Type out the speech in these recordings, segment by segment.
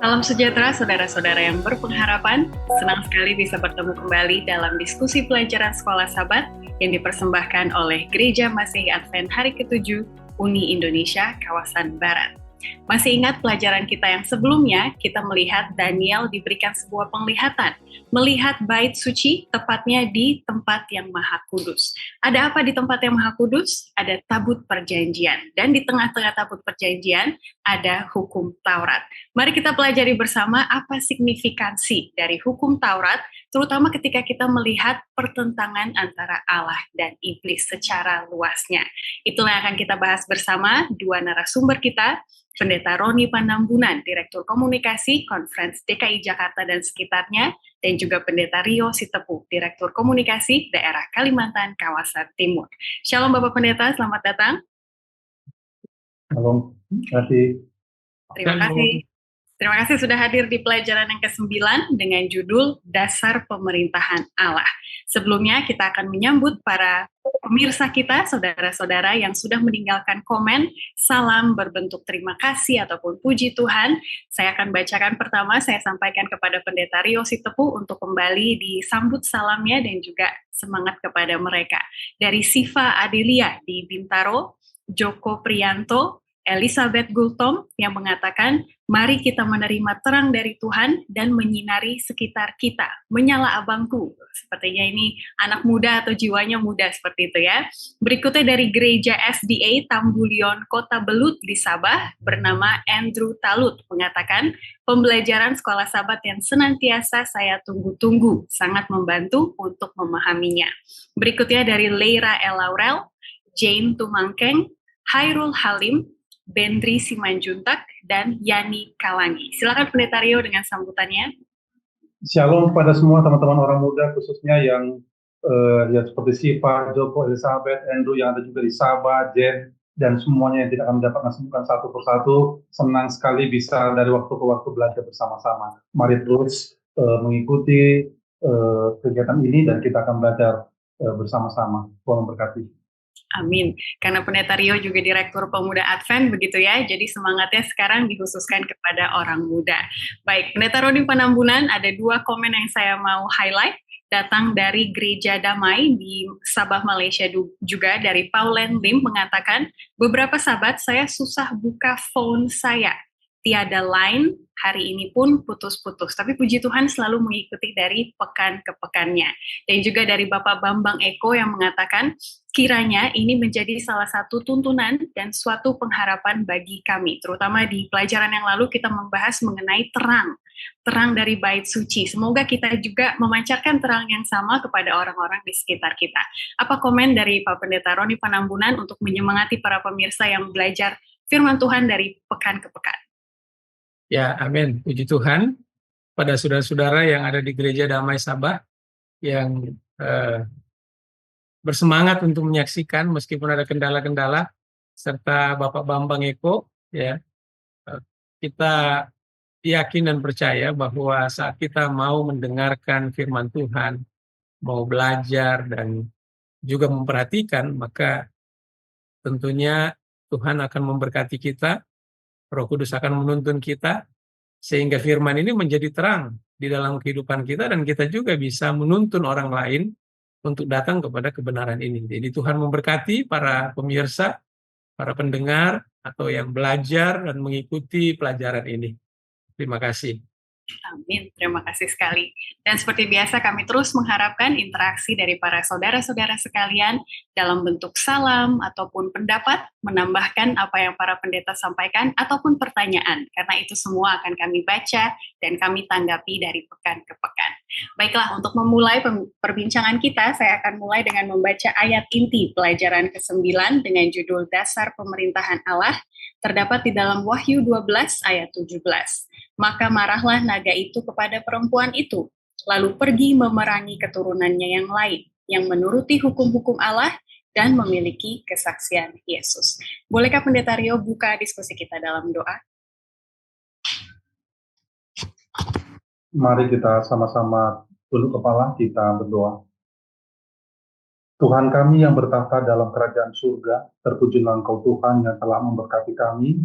Salam sejahtera saudara-saudara yang berpengharapan. Senang sekali bisa bertemu kembali dalam diskusi pelajaran Sekolah Sabat yang dipersembahkan oleh Gereja Masihi Advent Hari ke-7 Uni Indonesia Kawasan Barat. Masih ingat pelajaran kita yang sebelumnya, kita melihat Daniel diberikan sebuah penglihatan, melihat bait suci, tepatnya di tempat yang maha kudus. Ada apa di tempat yang maha kudus? Ada tabut perjanjian, dan di tengah-tengah tabut perjanjian ada hukum Taurat. Mari kita pelajari bersama apa signifikansi dari hukum Taurat, terutama ketika kita melihat pertentangan antara Allah dan iblis secara luasnya. Itulah yang akan kita bahas bersama dua narasumber kita, Pendeta Roni Panambunan, Direktur Komunikasi Conference DKI Jakarta dan sekitarnya, dan juga Pendeta Rio Sitepu, Direktur Komunikasi Daerah Kalimantan Kawasan Timur. Shalom Bapak Pendeta, selamat datang. Shalom, terima kasih. Terima kasih. Terima kasih sudah hadir di pelajaran yang ke-9 dengan judul Dasar Pemerintahan Allah. Sebelumnya kita akan menyambut para pemirsa kita, saudara-saudara yang sudah meninggalkan komen, salam berbentuk terima kasih ataupun puji Tuhan. Saya akan bacakan pertama, saya sampaikan kepada Pendeta Rio Sitepu untuk kembali disambut salamnya dan juga semangat kepada mereka. Dari Siva Adelia di Bintaro, Joko Prianto, Elizabeth Gultom yang mengatakan, mari kita menerima terang dari Tuhan dan menyinari sekitar kita. Menyala abangku. Sepertinya ini anak muda atau jiwanya muda seperti itu ya. Berikutnya dari Gereja SDA Tambulion Kota Belut di Sabah bernama Andrew Talut mengatakan, pembelajaran Sekolah Sabat yang senantiasa saya tunggu-tunggu sangat membantu untuk memahaminya. Berikutnya dari Leira El Laurel, Jane Tumangkeng, Hairul Halim, Bendri Simanjuntak, dan Yani Kalangi. Silakan Pendeta Rio dengan sambutannya. Shalom kepada semua teman-teman orang muda, khususnya yang ya seperti Siva, Joko, Elizabeth, Andrew yang ada juga di Sabah, Jen, dan semuanya yang tidak akan mendapatkan sembuhan satu persatu. Senang sekali bisa dari waktu ke waktu belajar bersama-sama. Mari terus mengikuti kegiatan ini dan kita akan belajar bersama-sama. Tuhan memberkati. Amin. Karena Pendeta Rio juga Direktur Pemuda Advent, begitu ya. Jadi semangatnya sekarang dikhususkan kepada orang muda. Baik, Pendeta Roni Panambunan, ada dua komen yang saya mau highlight. Datang dari Gereja Damai di Sabah, Malaysia juga, dari Paulen Lim mengatakan, beberapa sahabat saya susah buka phone saya. Tiada line, hari ini pun putus-putus. Tapi puji Tuhan selalu mengikuti dari pekan ke pekannya. Dan juga dari Bapak Bambang Eko yang mengatakan, kiranya ini menjadi salah satu tuntunan dan suatu pengharapan bagi kami. Terutama di pelajaran yang lalu kita membahas mengenai terang dari bait suci. Semoga kita juga memancarkan terang yang sama kepada orang-orang di sekitar kita. Apa komen dari Pak Pendeta Roni Panambunan untuk menyemangati para pemirsa yang belajar firman Tuhan dari pekan ke pekan? Ya, amin. Puji Tuhan pada saudara-saudara yang ada di Gereja Damai Sabah yang bersemangat untuk menyaksikan meskipun ada kendala-kendala, serta Bapak Bambang Eko, ya, kita yakin dan percaya bahwa saat kita mau mendengarkan firman Tuhan, mau belajar dan juga memperhatikan, maka tentunya Tuhan akan memberkati kita, Roh Kudus akan menuntun kita, sehingga firman ini menjadi terang di dalam kehidupan kita dan kita juga bisa menuntun orang lain untuk datang kepada kebenaran ini. Jadi Tuhan memberkati para pemirsa, para pendengar, atau yang belajar dan mengikuti pelajaran ini. Terima kasih. Amin, terima kasih sekali. Dan seperti biasa kami terus mengharapkan interaksi dari para saudara-saudara sekalian dalam bentuk salam ataupun pendapat, menambahkan apa yang para pendeta sampaikan ataupun pertanyaan, karena itu semua akan kami baca dan kami tanggapi dari pekan ke pekan. Baiklah, untuk memulai perbincangan kita, saya akan mulai dengan membaca ayat inti pelajaran ke-9 dengan judul Dasar Pemerintahan Allah, terdapat di dalam Wahyu 12 ayat 17. Maka marahlah naga itu kepada perempuan itu, lalu pergi memerangi keturunannya yang lain, yang menuruti hukum-hukum Allah dan memiliki kesaksian Yesus. Bolehkah Pendeta Rio buka diskusi kita dalam doa? Mari kita sama-sama tunduk kepala, kita berdoa. Tuhan kami yang bertahta dalam kerajaan surga, terpujilah Engkau Tuhan yang telah memberkati kami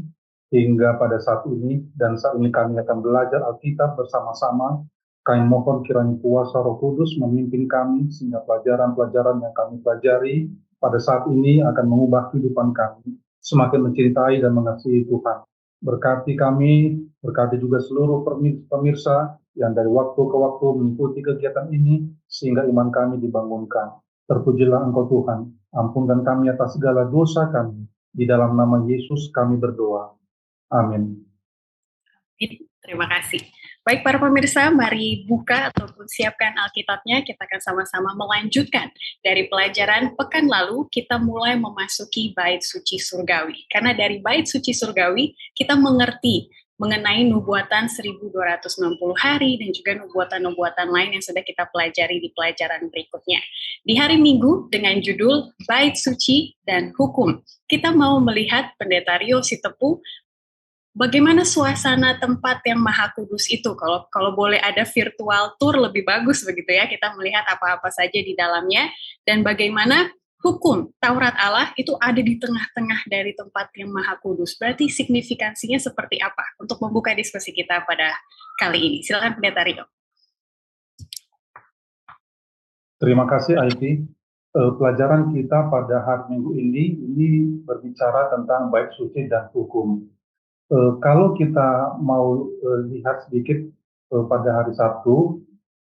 hingga pada saat ini, dan saat ini kami akan belajar Alkitab bersama-sama. Kami mohon kiranya kuasa Roh Kudus memimpin kami, sehingga pelajaran-pelajaran yang kami pelajari pada saat ini akan mengubah kehidupan kami, semakin mencintai dan mengasihi Tuhan. Berkati kami, berkati juga seluruh pemirsa yang dari waktu ke waktu mengikuti kegiatan ini, sehingga iman kami dibangunkan. Terpujilah Engkau Tuhan, ampunkan kami atas segala dosa kami. Di dalam nama Yesus kami berdoa. Amin. Terima kasih. Baik para pemirsa, mari buka ataupun siapkan Alkitabnya. Kita akan sama-sama melanjutkan dari pelajaran pekan lalu. Kita mulai memasuki Bait Suci Surgawi. Karena dari Bait Suci Surgawi, kita mengerti mengenai nubuatan 1260 hari dan juga nubuatan-nubuatan lain yang sudah kita pelajari di pelajaran berikutnya. Di hari Minggu dengan judul Bait Suci dan Hukum, kita mau melihat Pendeta Rio Sitepu bagaimana suasana tempat yang Maha Kudus itu. Kalau boleh ada virtual tour lebih bagus begitu ya, kita melihat apa-apa saja di dalamnya, dan bagaimana hukum Taurat Allah itu ada di tengah-tengah dari tempat yang Maha Kudus. Berarti signifikansinya seperti apa? Untuk membuka diskusi kita pada kali ini. Silakan Pendeta Rio. Terima kasih Aiki. Pelajaran kita pada hari Minggu ini berbicara tentang bait suci dan hukum. Kalau kita mau lihat sedikit pada hari Sabtu,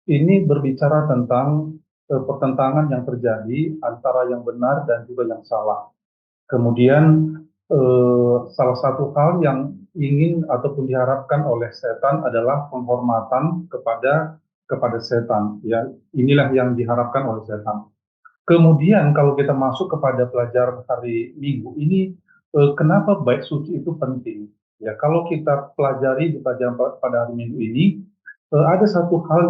ini berbicara tentang pertentangan yang terjadi antara yang benar dan juga yang salah. Kemudian salah satu hal yang ingin ataupun diharapkan oleh setan adalah penghormatan kepada setan. Ya, inilah yang diharapkan oleh setan. Kemudian kalau kita masuk kepada pelajaran hari Minggu ini, kenapa bait suci itu penting? Ya, kalau kita pelajari di pelajaran pada hari Minggu ini, ada satu hal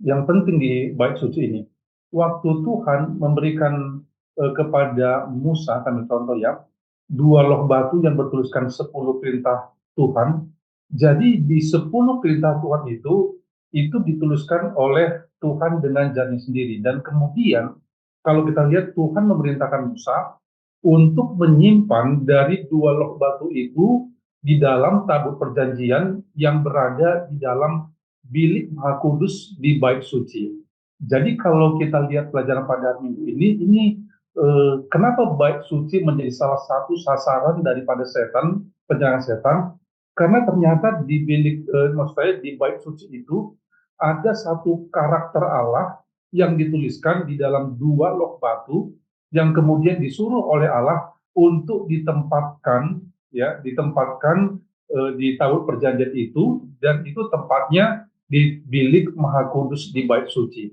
yang penting di bait suci ini. Waktu Tuhan memberikan kepada Musa, kami contoh ya, 2 loh batu yang bertuliskan 10 perintah Tuhan. Jadi di 10 perintah Tuhan itu dituliskan oleh Tuhan dengan jarinya sendiri. Dan kemudian kalau kita lihat Tuhan memerintahkan Musa untuk menyimpan dari 2 loh batu itu di dalam tabut perjanjian yang berada di dalam bilik Maha Kudus di bait suci. Jadi kalau kita lihat pelajaran pada minggu ini kenapa bait suci menjadi salah satu sasaran daripada setan, penyerangan setan? Karena ternyata di bilik, maksudnya di bait suci itu ada satu karakter Allah yang dituliskan di dalam 2 loh batu yang kemudian disuruh oleh Allah untuk ditempatkan di tabut perjanjian itu, dan itu tempatnya di bilik Maha Kudus di bait suci.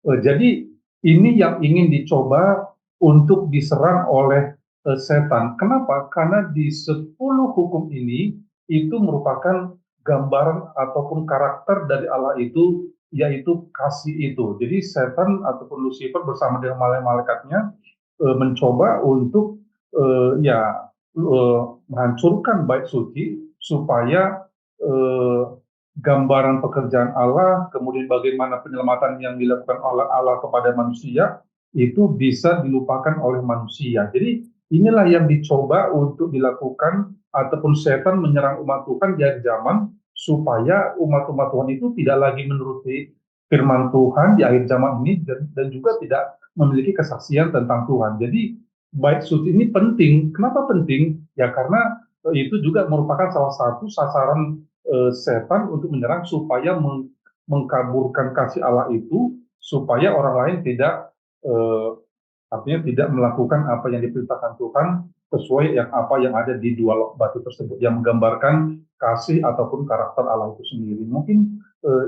Jadi ini yang ingin dicoba untuk diserang oleh setan. Kenapa? Karena di 10 hukum ini itu merupakan gambaran ataupun karakter dari Allah itu, yaitu kasih itu. Jadi setan ataupun Lucifer bersama dengan malaikatnya mencoba untuk menghancurkan bait suci supaya gambaran pekerjaan Allah, kemudian bagaimana penyelamatan yang dilakukan oleh Allah kepada manusia itu bisa dilupakan oleh manusia. Jadi inilah yang dicoba untuk dilakukan ataupun setan menyerang umat Tuhan di akhir zaman, supaya umat-umat Tuhan itu tidak lagi menuruti firman Tuhan di akhir zaman ini, dan juga tidak memiliki kesaksian tentang Tuhan. Jadi bait suci ini penting. Kenapa penting? Ya karena itu juga merupakan salah satu sasaran setan untuk menyerang supaya mengkaburkan kasih Allah itu, supaya orang lain tidak tidak melakukan apa yang diperintahkan Tuhan sesuai apa yang ada di 2 loh batu tersebut yang menggambarkan kasih ataupun karakter Allah itu sendiri. Mungkin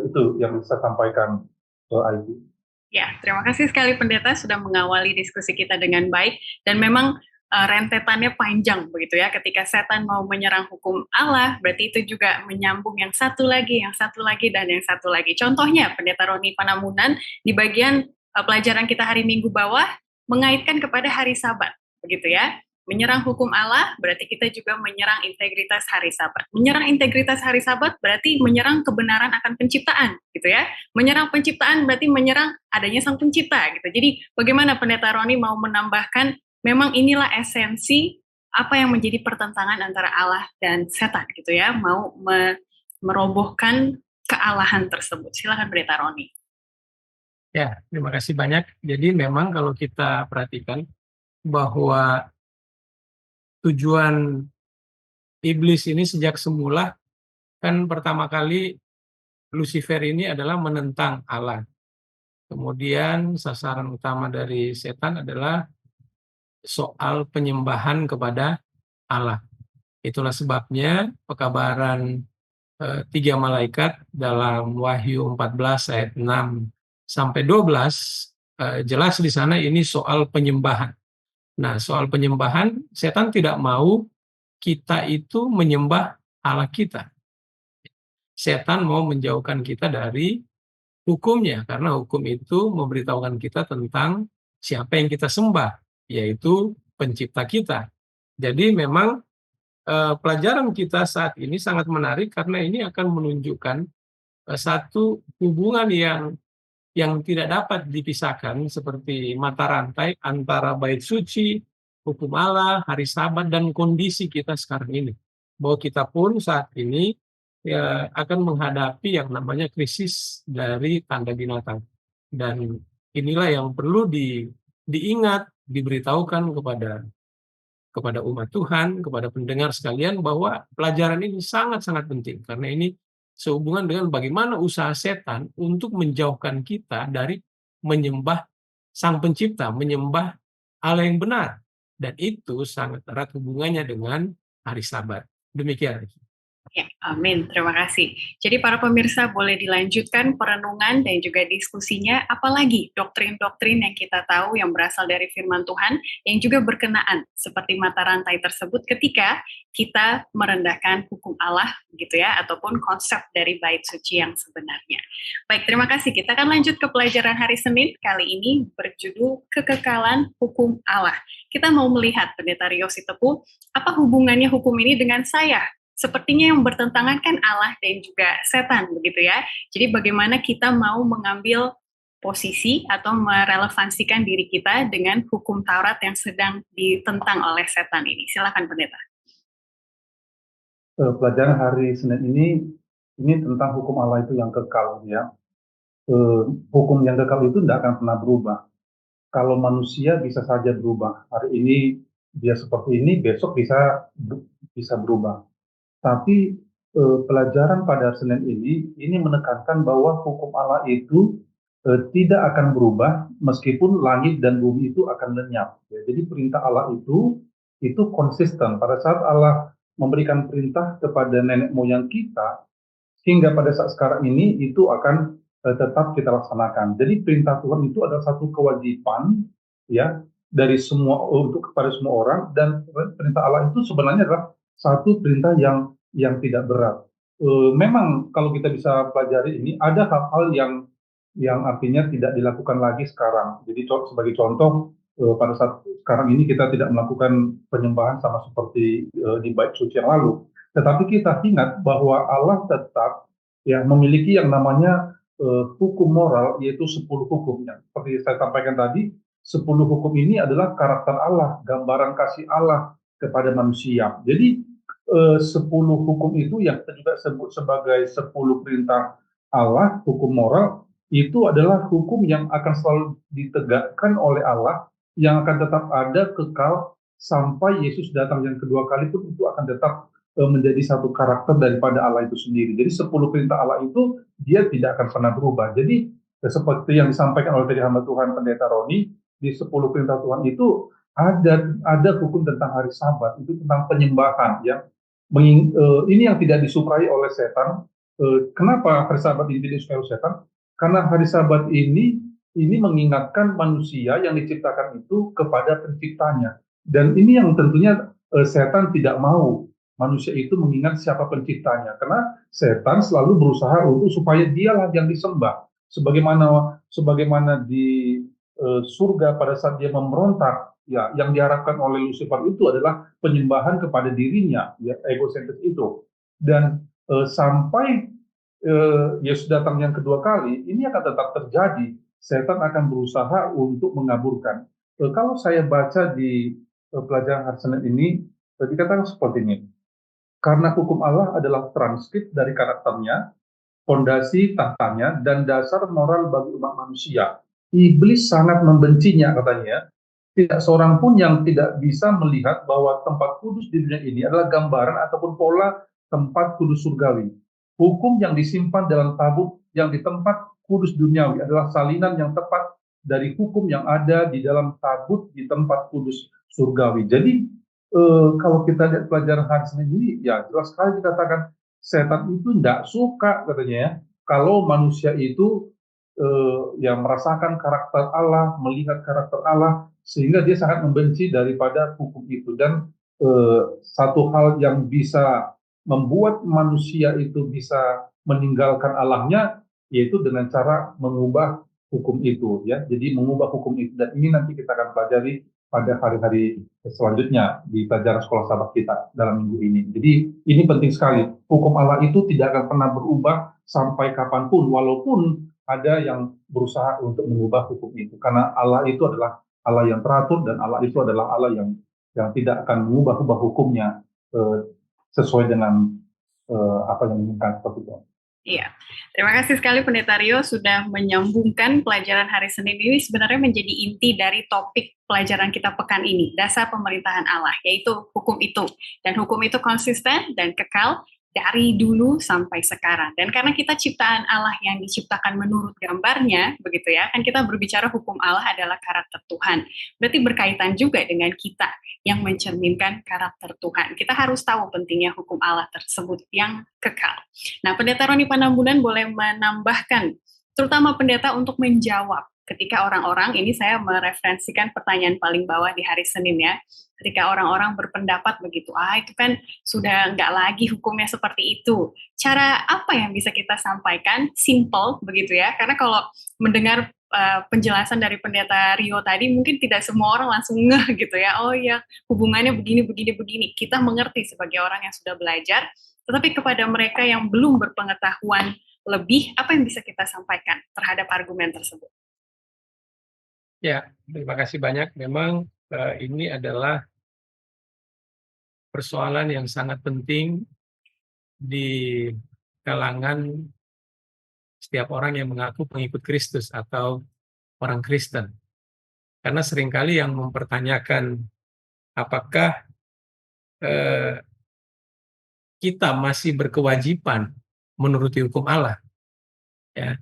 itu yang bisa saya sampaikan, Aidi. Ya, terima kasih sekali Pendeta sudah mengawali diskusi kita dengan baik, dan memang rentetannya panjang begitu ya. Ketika setan mau menyerang hukum Allah, berarti itu juga menyambung yang satu lagi, dan yang satu lagi. Contohnya Pendeta Roni Panamunan di bagian pelajaran kita hari Minggu bawah mengaitkan kepada hari Sabat, begitu ya. Menyerang hukum Allah berarti kita juga menyerang integritas hari Sabat. Menyerang integritas hari Sabat berarti menyerang kebenaran akan penciptaan, gitu ya. Menyerang penciptaan berarti menyerang adanya Sang Pencipta, gitu. Jadi bagaimana Pendeta Roni mau menambahkan, memang inilah esensi apa yang menjadi pertentangan antara Allah dan setan gitu ya, mau merobohkan kealahan tersebut. Silakan Pendeta Roni. Ya, terima kasih banyak. Jadi memang kalau kita perhatikan bahwa tujuan iblis ini sejak semula kan pertama kali Lucifer ini adalah menentang Allah. Kemudian sasaran utama dari setan adalah soal penyembahan kepada Allah. Itulah sebabnya pekabaran 3 malaikat dalam Wahyu 14 ayat 6 sampai 12 jelas di sana ini soal penyembahan. Nah, soal penyembahan, setan tidak mau kita itu menyembah Allah kita. Setan mau menjauhkan kita dari hukumnya, karena hukum itu memberitahukan kita tentang siapa yang kita sembah, yaitu pencipta kita. Jadi memang pelajaran kita saat ini sangat menarik karena ini akan menunjukkan satu hubungan yang tidak dapat dipisahkan seperti mata rantai antara bait suci, hukum Allah, hari Sabat, dan kondisi kita sekarang ini. Bahwa kita pun saat ini ya, akan menghadapi yang namanya krisis dari tanda binatang. Dan inilah yang perlu diingat, diberitahukan kepada umat Tuhan, kepada pendengar sekalian bahwa pelajaran ini sangat-sangat penting karena ini sehubungan dengan bagaimana usaha setan untuk menjauhkan kita dari menyembah Sang Pencipta, menyembah Allah yang benar. Dan itu sangat erat hubungannya dengan hari Sabat. Demikian. Ya, amin. Terima kasih. Jadi para pemirsa boleh dilanjutkan perenungan dan juga diskusinya, apalagi doktrin-doktrin yang kita tahu yang berasal dari firman Tuhan, yang juga berkenaan seperti mata rantai tersebut ketika kita merendahkan hukum Allah gitu ya, ataupun konsep dari bait suci yang sebenarnya. Baik, terima kasih. Kita akan lanjut ke pelajaran hari Senin, kali ini berjudul Kekekalan Hukum Allah. Kita mau melihat, Pendeta Rio Sitepu, apa hubungannya hukum ini dengan saya? Sepertinya yang bertentangan kan Allah dan juga setan, begitu ya. Jadi bagaimana kita mau mengambil posisi atau merelevansikan diri kita dengan hukum Taurat yang sedang ditentang oleh setan ini. Silakan Pendeta. Pelajaran hari Senin ini tentang hukum Allah itu yang kekal, ya. Hukum yang kekal itu tidak akan pernah berubah. Kalau manusia bisa saja berubah. Hari ini dia seperti ini, besok bisa berubah. Tapi pelajaran pada Senin ini menekankan bahwa hukum Allah itu tidak akan berubah meskipun langit dan bumi itu akan lenyap. Ya. Jadi perintah Allah itu konsisten. Pada saat Allah memberikan perintah kepada nenek moyang kita, hingga pada saat sekarang ini itu akan tetap kita laksanakan. Jadi perintah Tuhan itu adalah satu kewajiban, ya, dari semua untuk kepada semua orang, dan perintah Allah itu sebenarnya adalah satu perintah yang tidak berat. Memang kalau kita bisa pelajari ini, ada hal-hal yang artinya tidak dilakukan lagi sekarang. Jadi sebagai contoh, pada saat sekarang ini kita tidak melakukan penyembahan sama seperti di bait suci yang lalu. Tetapi kita ingat bahwa Allah tetap ya memiliki yang namanya hukum moral, yaitu 10 hukumnya. Seperti saya sampaikan tadi, 10 hukum ini adalah karakter Allah, gambaran kasih Allah kepada manusia. Jadi 10 hukum itu yang kita juga sebut sebagai 10 perintah Allah, hukum moral, itu adalah hukum yang akan selalu ditegakkan oleh Allah, yang akan tetap ada kekal sampai Yesus datang yang kedua kali pun itu akan tetap menjadi satu karakter daripada Allah itu sendiri. Jadi 10 perintah Allah itu dia tidak akan pernah berubah. Jadi seperti yang disampaikan oleh tadi hamba Tuhan Pendeta Roni, di 10 perintah Tuhan itu ada hukum tentang hari Sabat, itu tentang penyembahan, ya. Ini yang tidak disukai oleh setan. Kenapa hari Sabat ini tidak disukai oleh setan? Karena hari Sabat ini mengingatkan manusia yang diciptakan itu kepada penciptanya. Dan ini yang tentunya setan tidak mau manusia itu mengingat siapa penciptanya. Karena setan selalu berusaha untuk supaya dialah yang disembah. Sebagaimana di surga pada saat dia memberontak, ya, yang diharapkan oleh Lucifer itu adalah penyembahan kepada dirinya, ya, egosentris itu. Dan sampai Yesus datang yang kedua kali, ini akan tetap terjadi. Setan akan berusaha untuk mengaburkan. Kalau saya baca di pelajaran hari Senin ini, Dikatakan seperti ini, karena hukum Allah adalah transkrip dari karakternya, fondasi tahtanya, dan dasar moral bagi umat manusia. Iblis sangat membencinya, katanya. Tidak seorang pun yang tidak bisa melihat bahwa tempat kudus di dunia ini adalah gambaran ataupun pola tempat kudus surgawi. Hukum yang disimpan dalam tabut yang di tempat kudus duniawi adalah salinan yang tepat dari hukum yang ada di dalam tabut di tempat kudus surgawi. Jadi kalau kita lihat pelajaran hari Senin ini, ya jelas sekali dikatakan setan itu tidak suka, katanya ya, kalau manusia itu yang merasakan karakter Allah, melihat karakter Allah, sehingga dia sangat membenci daripada hukum itu. Dan satu hal yang bisa membuat manusia itu bisa meninggalkan Allahnya, yaitu dengan cara mengubah hukum itu, ya. Jadi mengubah hukum itu, dan ini nanti kita akan pelajari pada hari-hari selanjutnya di pelajaran sekolah sahabat kita dalam minggu ini. Jadi ini penting sekali. Hukum Allah itu tidak akan pernah berubah sampai kapanpun, walaupun ada yang berusaha untuk mengubah hukum itu. Karena Allah itu adalah Allah yang teratur, dan Allah itu adalah Allah yang tidak akan mengubah-ubah hukumnya sesuai dengan apa yang diinginkan, seperti itu. Iya, terima kasih sekali Pendeta Rio sudah menyambungkan pelajaran hari Senin ini sebenarnya menjadi inti dari topik pelajaran kita pekan ini, dasar pemerintahan Allah, yaitu hukum itu. Dan hukum itu konsisten dan kekal dari dulu sampai sekarang. Dan karena kita ciptaan Allah yang diciptakan menurut gambarnya, begitu ya, kan kita berbicara hukum Allah adalah karakter Tuhan. Berarti berkaitan juga dengan kita yang mencerminkan karakter Tuhan. Kita harus tahu pentingnya hukum Allah tersebut yang kekal. Nah, Pendeta Roni Panambunan boleh menambahkan, terutama pendeta untuk menjawab ketika orang-orang, ini saya mereferensikan pertanyaan paling bawah di hari Senin ya, ketika orang-orang berpendapat begitu, itu kan sudah nggak lagi hukumnya seperti itu. Cara apa yang bisa kita sampaikan, simple begitu ya, karena kalau mendengar penjelasan dari Pendeta Rio tadi, mungkin tidak semua orang langsung ngeh gitu ya, oh ya hubungannya begini. Kita mengerti sebagai orang yang sudah belajar, tetapi kepada mereka yang belum berpengetahuan lebih, apa yang bisa kita sampaikan terhadap argumen tersebut? Ya, terima kasih banyak. Memang ini adalah persoalan yang sangat penting di kalangan setiap orang yang mengaku pengikut Kristus atau orang Kristen. Karena seringkali yang mempertanyakan apakah kita masih berkewajiban menuruti hukum Allah. Ya.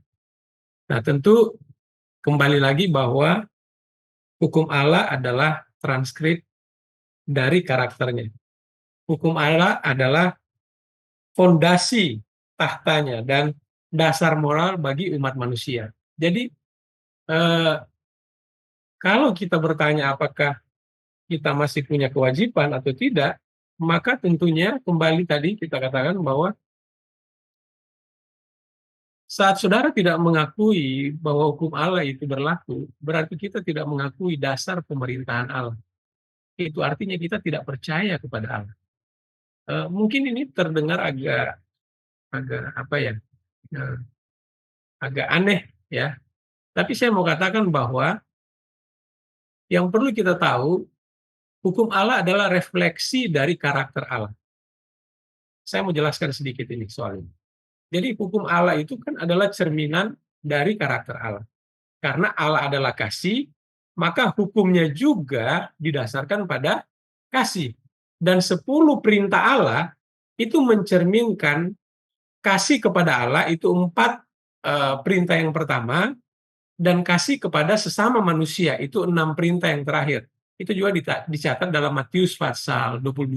Nah, tentu kembali lagi bahwa hukum Allah adalah transkrip dari karakternya. Hukum Allah adalah fondasi tahtanya dan dasar moral bagi umat manusia. Jadi kalau kita bertanya apakah kita masih punya kewajiban atau tidak, maka tentunya kembali tadi kita katakan bahwa saat saudara tidak mengakui bahwa hukum Allah itu berlaku, berarti kita tidak mengakui dasar pemerintahan Allah. Itu artinya kita tidak percaya kepada Allah. Mungkin ini terdengar agak apa ya, agak aneh ya. Tapi saya mau katakan bahwa yang perlu kita tahu, hukum Allah adalah refleksi dari karakter Allah. Saya mau jelaskan sedikit ini soal ini. Jadi hukum Allah itu kan adalah cerminan dari karakter Allah. Karena Allah adalah kasih, maka hukumnya juga didasarkan pada kasih. Dan 10 perintah Allah itu mencerminkan kasih kepada Allah, itu 4 perintah yang pertama, dan kasih kepada sesama manusia, itu 6 perintah yang terakhir. Itu juga dicatat dalam Matius pasal 22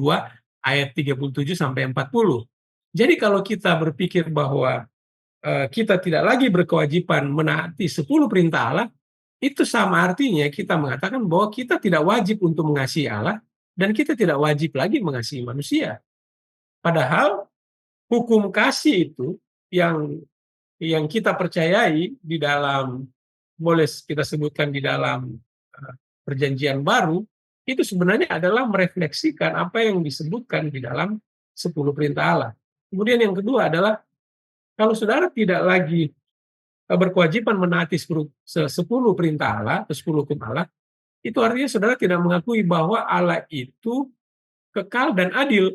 ayat 37 sampai 40. Jadi kalau kita berpikir bahwa kita tidak lagi berkewajiban menaati 10 perintah Allah, itu sama artinya kita mengatakan bahwa kita tidak wajib untuk mengasihi Allah dan kita tidak wajib lagi mengasihi manusia. Padahal hukum kasih itu yang kita percayai di dalam, boleh kita sebutkan di dalam perjanjian baru, itu sebenarnya adalah merefleksikan apa yang disebutkan di dalam 10 perintah Allah. Kemudian yang kedua adalah, kalau saudara tidak lagi berkewajiban menaati 10 perintah Allah atau 10 hukum Allah, itu artinya saudara tidak mengakui bahwa Allah itu kekal dan adil.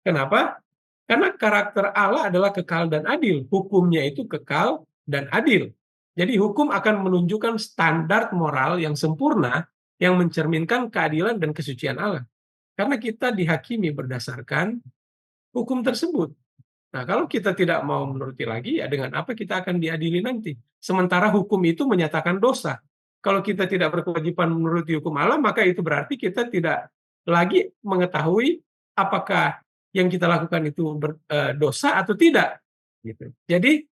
Kenapa? Karena karakter Allah adalah kekal dan adil. Hukumnya itu kekal dan adil. Jadi hukum akan menunjukkan standar moral yang sempurna yang mencerminkan keadilan dan kesucian Allah. Karena kita dihakimi berdasarkan hukum tersebut. Nah, kalau kita tidak mau menuruti lagi, ya dengan apa kita akan diadili nanti? Sementara hukum itu menyatakan dosa. Kalau kita tidak berkewajiban menuruti hukum Allah, maka itu berarti kita tidak lagi mengetahui apakah yang kita lakukan itu dosa atau tidak. Gitu. Jadi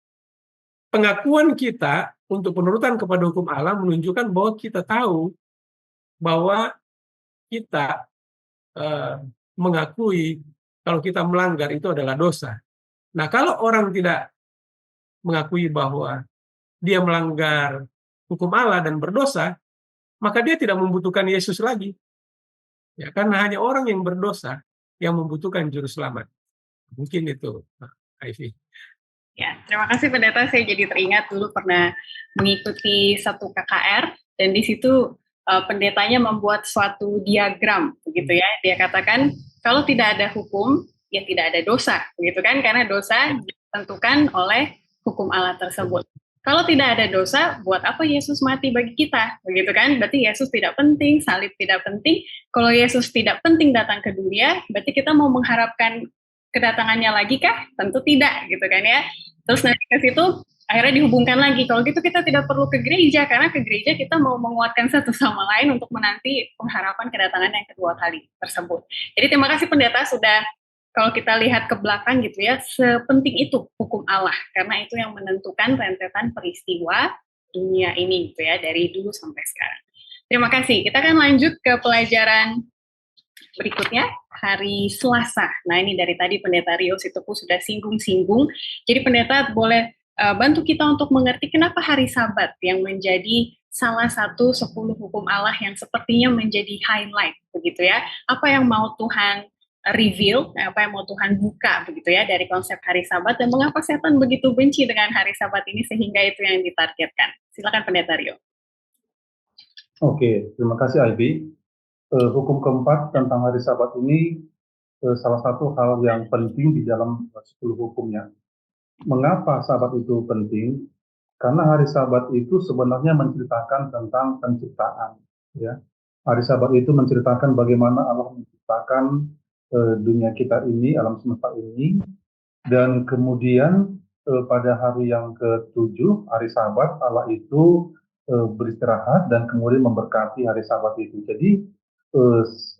pengakuan kita untuk penurutan kepada hukum Allah menunjukkan bahwa kita tahu bahwa kita mengakui kalau kita melanggar itu adalah dosa. Nah, kalau orang tidak mengakui bahwa dia melanggar hukum Allah dan berdosa, maka dia tidak membutuhkan Yesus lagi. Ya, karena hanya orang yang berdosa yang membutuhkan juru selamat. Mungkin itu, Ivy. Ya, terima kasih Pendeta. Saya jadi teringat dulu pernah mengikuti satu KKR dan di situ pendetanya membuat suatu diagram, begitu ya. Dia katakan kalau tidak ada hukum, ya tidak ada dosa, begitu kan? Karena dosa ditentukan oleh hukum Allah tersebut. Kalau tidak ada dosa, buat apa Yesus mati bagi kita, begitu kan? Berarti Yesus tidak penting, salib tidak penting. Kalau Yesus tidak penting datang ke dunia, berarti kita mau mengharapkan kedatangannya lagi kah? Tentu tidak, gitu kan ya. Terus nanti ke situ akhirnya dihubungkan lagi. Kalau gitu kita tidak perlu ke gereja, karena ke gereja kita mau menguatkan satu sama lain untuk menanti pengharapan kedatangan yang kedua kali tersebut. Jadi terima kasih Pendeta sudah, kalau kita lihat ke belakang gitu ya, sepenting itu hukum Allah, karena itu yang menentukan rentetan peristiwa dunia ini gitu ya, dari dulu sampai sekarang. Terima kasih. Kita akan lanjut ke pelajaran berikutnya, hari Selasa. Nah ini dari tadi Pendeta Rio Sitoku sudah singgung-singgung. Jadi Pendeta boleh bantu kita untuk mengerti kenapa hari Sabat yang menjadi salah satu 10 hukum Allah yang sepertinya menjadi highlight, begitu ya. Apa yang mau Tuhan reveal, apa yang mau Tuhan buka, begitu ya, dari konsep hari Sabat, dan mengapa setan begitu benci dengan hari Sabat ini sehingga itu yang ditargetkan. Silakan Pendeta Rio. Oke, terima kasih Ivy. Hukum keempat tentang hari Sabat ini salah satu hal yang penting di dalam 10 hukumnya. Mengapa Sabat itu penting? Karena hari Sabat itu sebenarnya menceritakan tentang penciptaan. Ya. Hari Sabat itu menceritakan bagaimana Allah menciptakan dunia kita ini, alam semesta ini, dan kemudian pada hari yang ke-7, hari Sabat, Allah itu beristirahat dan kemudian memberkati hari Sabat itu. Jadi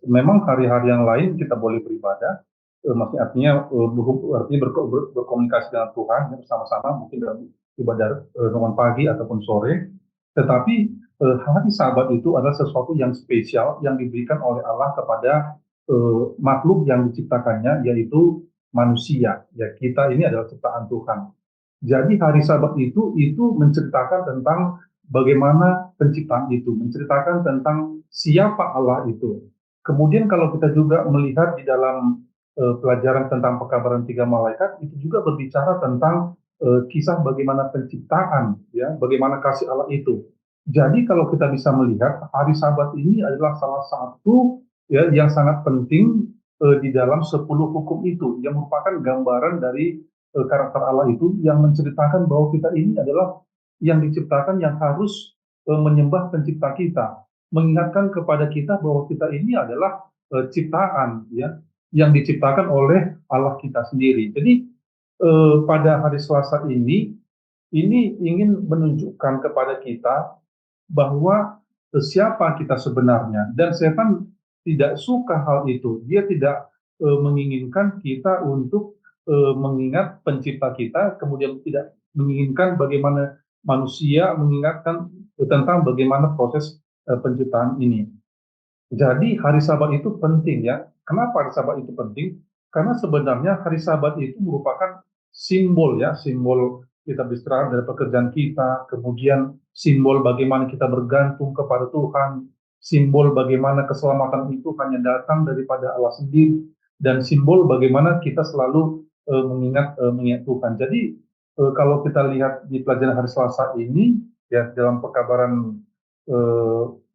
memang hari-hari yang lain kita boleh beribadah, maksudnya artinya berkomunikasi dengan Tuhan ya, bersama-sama mungkin dalam ibadah renungan pagi ataupun sore, tetapi hari Sabat itu adalah sesuatu yang spesial yang diberikan oleh Allah kepada makhluk yang diciptakannya, yaitu manusia. Ya, kita ini adalah ciptaan Tuhan. Jadi hari Sabat itu menceritakan tentang bagaimana penciptaan itu, menceritakan tentang siapa Allah itu. Kemudian kalau kita juga melihat di dalam pelajaran tentang pekabaran 3 malaikat, itu juga berbicara tentang kisah bagaimana penciptaan, ya, bagaimana kasih Allah itu. Jadi kalau kita bisa melihat hari Sabat ini adalah salah satu ya yang sangat penting di dalam 10 hukum itu, yang merupakan gambaran dari karakter Allah itu, yang menceritakan bahwa kita ini adalah yang diciptakan yang harus menyembah pencipta kita, mengingatkan kepada kita bahwa kita ini adalah ciptaan ya yang diciptakan oleh Allah kita sendiri. Jadi pada hari Selasa ini ingin menunjukkan kepada kita bahwa siapa kita sebenarnya, dan setan tidak suka hal itu. Dia tidak menginginkan kita untuk mengingat pencipta kita, kemudian tidak menginginkan bagaimana manusia mengingatkan tentang bagaimana proses penciptaan ini. Jadi hari Sabat itu penting ya. Kenapa hari Sabat itu penting? Karena sebenarnya hari Sabat itu merupakan simbol ya, simbol kita beristirahat dari pekerjaan kita, kemudian simbol bagaimana kita bergantung kepada Tuhan, simbol bagaimana keselamatan itu hanya datang daripada Allah sendiri, dan simbol bagaimana kita selalu mengingat Tuhan. Jadi kalau kita lihat di pelajaran hari Selasa ini, ya dalam pekabaran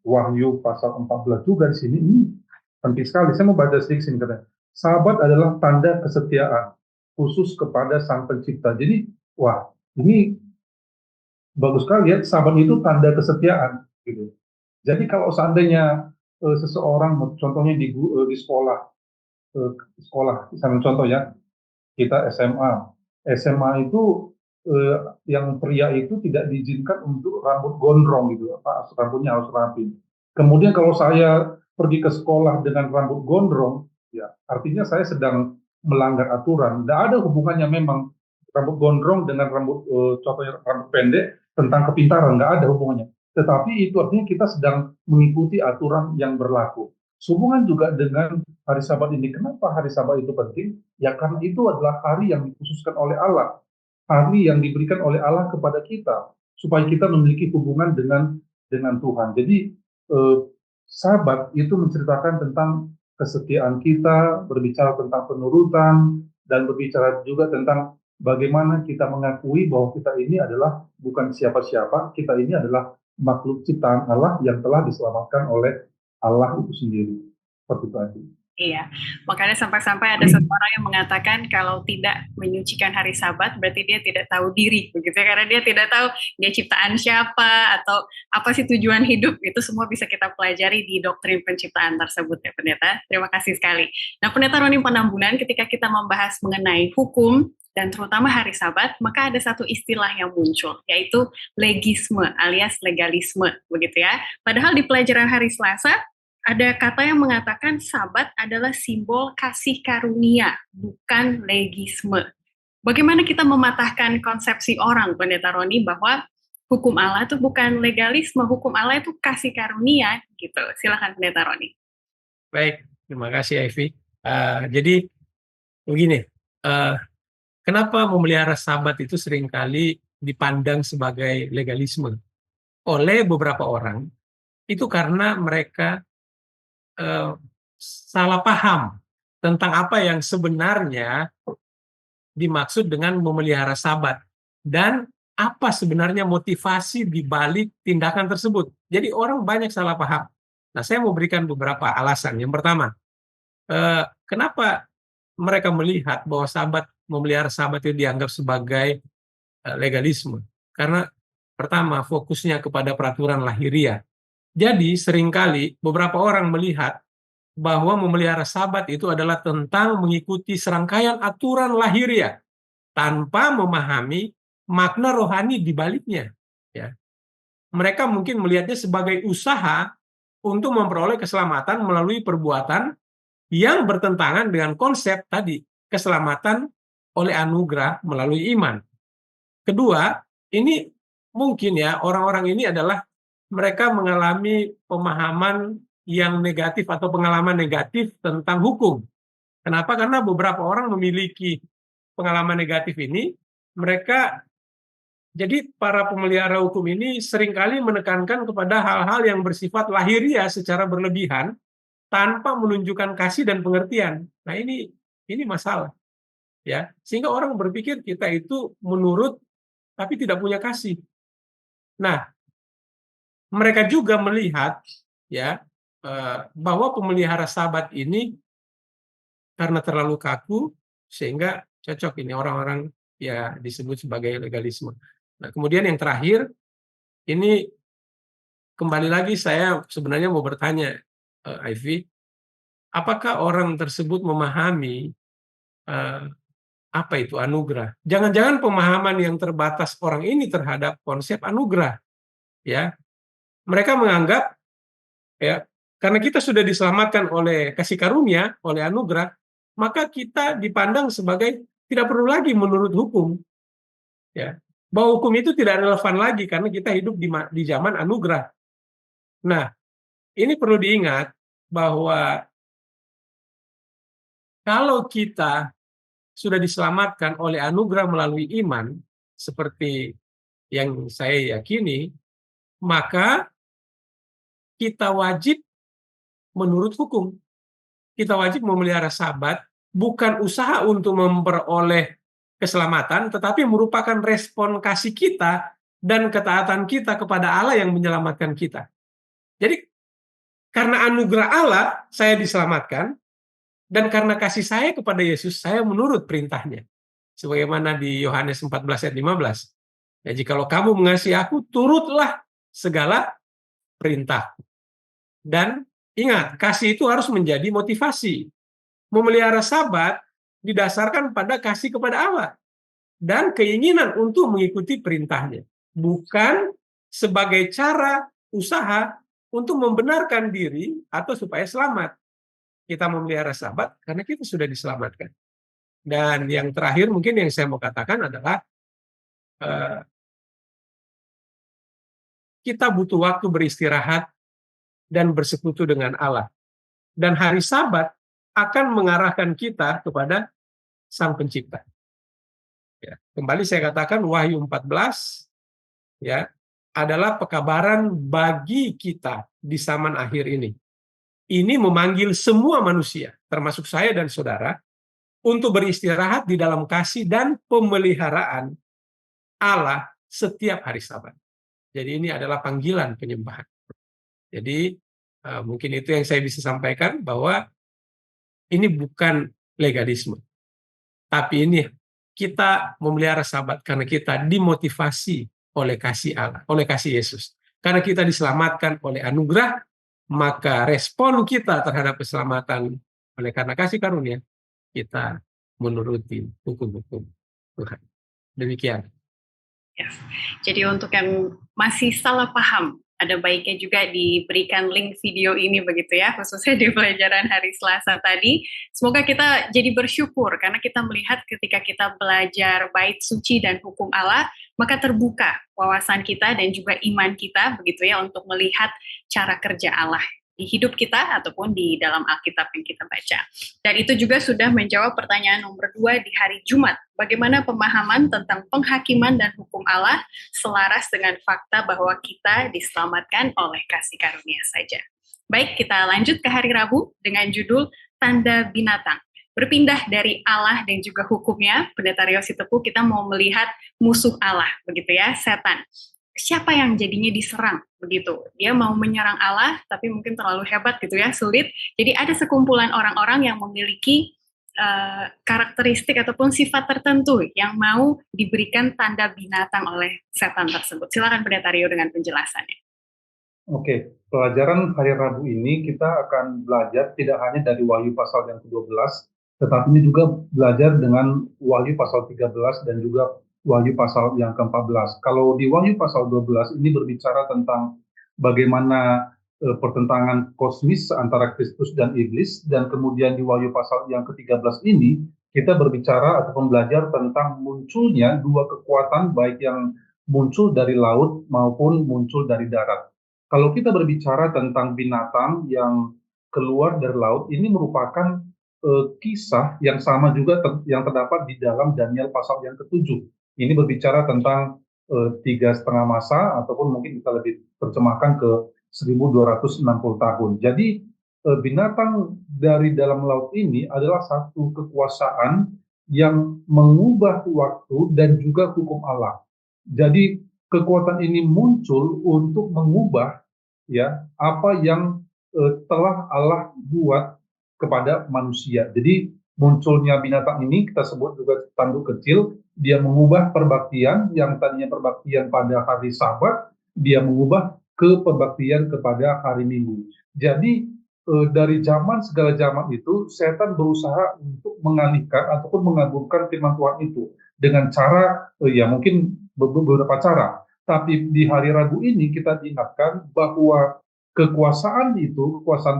Wahyu pasal 14 juga di sini, ini penting sekali. Saya mau baca sedikit sini katanya. Sahabat adalah tanda kesetiaan khusus kepada Sang Pencipta. Jadi, wah, ini bagus sekali ya. Sahabat itu tanda kesetiaan, gitu. Jadi kalau seandainya seseorang, contohnya di sekolah, misalnya contoh ya, kita SMA. SMA itu yang pria itu tidak diizinkan untuk rambut gondrong gitu, rambutnya harus rapi. Kemudian kalau saya pergi ke sekolah dengan rambut gondrong, ya artinya saya sedang melanggar aturan. Tidak ada hubungannya memang rambut gondrong dengan contohnya rambut pendek tentang kepintaran, nggak ada hubungannya. Tetapi itu artinya kita sedang mengikuti aturan yang berlaku. Sehubungan juga dengan hari Sabat ini. Kenapa hari Sabat itu penting? Ya karena itu adalah hari yang dikhususkan oleh Allah, hari yang diberikan oleh Allah kepada kita supaya kita memiliki hubungan dengan Tuhan. Jadi Sabat itu menceritakan tentang kesetiaan kita, berbicara tentang penurutan, dan berbicara juga tentang bagaimana kita mengakui bahwa kita ini adalah bukan siapa-siapa, kita ini adalah makhluk ciptaan Allah yang telah diselamatkan oleh Allah itu sendiri. Seperti itu aja. Iya, makanya sampai-sampai ada seseorang yang mengatakan kalau tidak menyucikan hari Sabat berarti dia tidak tahu diri, begitu ya, karena dia tidak tahu dia ciptaan siapa atau apa sih tujuan hidup. Itu semua bisa kita pelajari di doktrin penciptaan tersebut ya Pendeta. Terima kasih sekali. Nah Pendeta Roni Penambunan, ketika kita membahas mengenai hukum dan terutama hari Sabat, maka ada satu istilah yang muncul, yaitu legisme alias legalisme, begitu ya. Padahal di pelajaran hari Selasa ada kata yang mengatakan Sabat adalah simbol kasih karunia, bukan legisme. Bagaimana kita mematahkan konsepsi orang, Pendeta Roni, bahwa hukum Allah itu bukan legalisme, hukum Allah itu kasih karunia, gitu. Silakan Pendeta Roni. Baik, terima kasih Ivy. Jadi begini, kenapa memelihara Sabat itu seringkali dipandang sebagai legalisme oleh beberapa orang? Itu karena mereka salah paham tentang apa yang sebenarnya dimaksud dengan memelihara Sabat dan apa sebenarnya motivasi di balik tindakan tersebut. Jadi orang banyak salah paham. Nah, saya mau berikan beberapa alasan. Yang pertama, kenapa mereka melihat bahwa memelihara Sabat itu dianggap sebagai legalisme? Karena pertama, fokusnya kepada peraturan lahiriah. Jadi seringkali beberapa orang melihat bahwa memelihara Sabat itu adalah tentang mengikuti serangkaian aturan lahiriah tanpa memahami makna rohani di baliknya. Ya. Mereka mungkin melihatnya sebagai usaha untuk memperoleh keselamatan melalui perbuatan yang bertentangan dengan konsep tadi, keselamatan oleh anugerah melalui iman. Kedua, ini mungkin ya orang-orang ini adalah mereka mengalami pemahaman yang negatif atau pengalaman negatif tentang hukum. Kenapa? Karena beberapa orang memiliki pengalaman negatif ini, jadi para pemelihara hukum ini seringkali menekankan kepada hal-hal yang bersifat lahiriah secara berlebihan tanpa menunjukkan kasih dan pengertian. Nah, ini masalah. Ya, sehingga orang berpikir kita itu menurut tapi tidak punya kasih. Nah, mereka juga melihat ya bahwa pemelihara Sabat ini karena terlalu kaku sehingga cocok ini orang-orang ya disebut sebagai legalisme. Nah, kemudian yang terakhir ini kembali lagi saya sebenarnya mau bertanya Ivy, apakah orang tersebut memahami apa itu anugerah? Jangan-jangan pemahaman yang terbatas orang ini terhadap konsep anugerah ya. Mereka menganggap ya karena kita sudah diselamatkan oleh kasih karunia, oleh anugerah, maka kita dipandang sebagai tidak perlu lagi menurut hukum. Ya. Bahwa hukum itu tidak relevan lagi karena kita hidup di zaman anugerah. Nah, ini perlu diingat bahwa kalau kita sudah diselamatkan oleh anugerah melalui iman, seperti yang saya yakini, maka kita wajib menurut hukum. Kita wajib memelihara Sabat, bukan usaha untuk memperoleh keselamatan, tetapi merupakan respon kasih kita dan ketaatan kita kepada Allah yang menyelamatkan kita. Jadi, Karena anugerah Allah saya diselamatkan, dan karena kasih saya kepada Yesus saya menurut perintahnya. Sebagaimana di Yohanes 14 ayat 15. Ya, jikalau kamu mengasihi aku, turutlah segala perintah. Dan ingat, kasih itu harus menjadi motivasi. Memelihara Sabat didasarkan pada kasih kepada Allah dan keinginan untuk mengikuti perintahnya, bukan sebagai cara usaha untuk membenarkan diri atau supaya selamat. Kita memelihara Sabat karena kita sudah diselamatkan. Dan yang terakhir mungkin yang saya mau katakan adalah kita butuh waktu beristirahat dan bersekutu dengan Allah. Dan hari Sabat akan mengarahkan kita kepada Sang Pencipta. Ya, kembali saya katakan Wahyu 14 ya adalah pekabaran bagi kita di zaman akhir ini. Ini memanggil semua manusia, termasuk saya dan saudara, untuk beristirahat di dalam kasih dan pemeliharaan Allah setiap hari Sabat. Jadi ini adalah panggilan penyembahan. Jadi mungkin itu yang saya bisa sampaikan, bahwa ini bukan legalisme, tapi ini kita memelihara Sabat karena kita dimotivasi oleh kasih Allah, oleh kasih Yesus. Karena kita diselamatkan oleh anugerah, maka respon kita terhadap keselamatan oleh karena kasih karunia, kita menuruti hukum-hukum Tuhan. Demikian. Yes. Jadi untuk yang masih salah paham, ada baiknya juga diberikan link video ini begitu ya, khususnya di pelajaran hari Selasa tadi. Semoga kita jadi bersyukur karena kita melihat ketika kita belajar bait suci dan hukum Allah, maka terbuka wawasan kita dan juga iman kita begitu ya untuk melihat cara kerja Allah di hidup kita ataupun di dalam Alkitab yang kita baca. Dan itu juga sudah menjawab pertanyaan nomor 2 di hari Jumat. Bagaimana pemahaman tentang penghakiman dan hukum Allah selaras dengan fakta bahwa kita diselamatkan oleh kasih karunia saja. Baik, kita lanjut ke hari Rabu dengan judul Tanda Binatang. Berpindah dari Allah dan juga hukumnya, Pendeta Rio Sitepu, kita mau melihat musuh Allah, begitu ya, setan. Siapa yang jadinya diserang begitu? Dia mau menyerang Allah, tapi mungkin terlalu hebat gitu ya, sulit. Jadi ada sekumpulan orang-orang yang memiliki karakteristik ataupun sifat tertentu yang mau diberikan tanda binatang oleh setan tersebut. Silakan Pendeta Rio dengan penjelasannya. Oke, pelajaran hari Rabu ini kita akan belajar tidak hanya dari Wahyu pasal yang ke-12, tetapi ini juga belajar dengan Wahyu pasal 13 dan juga Wahyu pasal yang ke-14. Kalau di Wahyu pasal 12 ini berbicara tentang bagaimana pertentangan kosmis antara Kristus dan iblis, dan kemudian di Wahyu pasal yang ke-13 ini kita berbicara ataupun belajar tentang munculnya dua kekuatan, baik yang muncul dari laut maupun muncul dari darat. Kalau kita berbicara tentang binatang yang keluar dari laut, ini merupakan kisah yang sama juga yang terdapat di dalam Daniel pasal yang ke-7. Ini berbicara tentang 3,5 masa, ataupun mungkin kita lebih terjemahkan ke 1260 tahun. Jadi binatang dari dalam laut ini adalah satu kekuasaan yang mengubah waktu dan juga hukum Allah. Jadi kekuatan ini muncul untuk mengubah ya apa yang telah Allah buat kepada manusia. Jadi munculnya binatang ini kita sebut juga tanduk kecil. Dia mengubah perbaktian yang tadinya perbaktian pada hari Sabat, dia mengubah ke perbaktian kepada hari Minggu. Jadi dari segala zaman itu, setan berusaha untuk mengalihkan ataupun mengaburkan firman Tuhan itu dengan cara ya mungkin beberapa cara. Tapi di hari Rabu ini kita diingatkan bahwa kekuasaan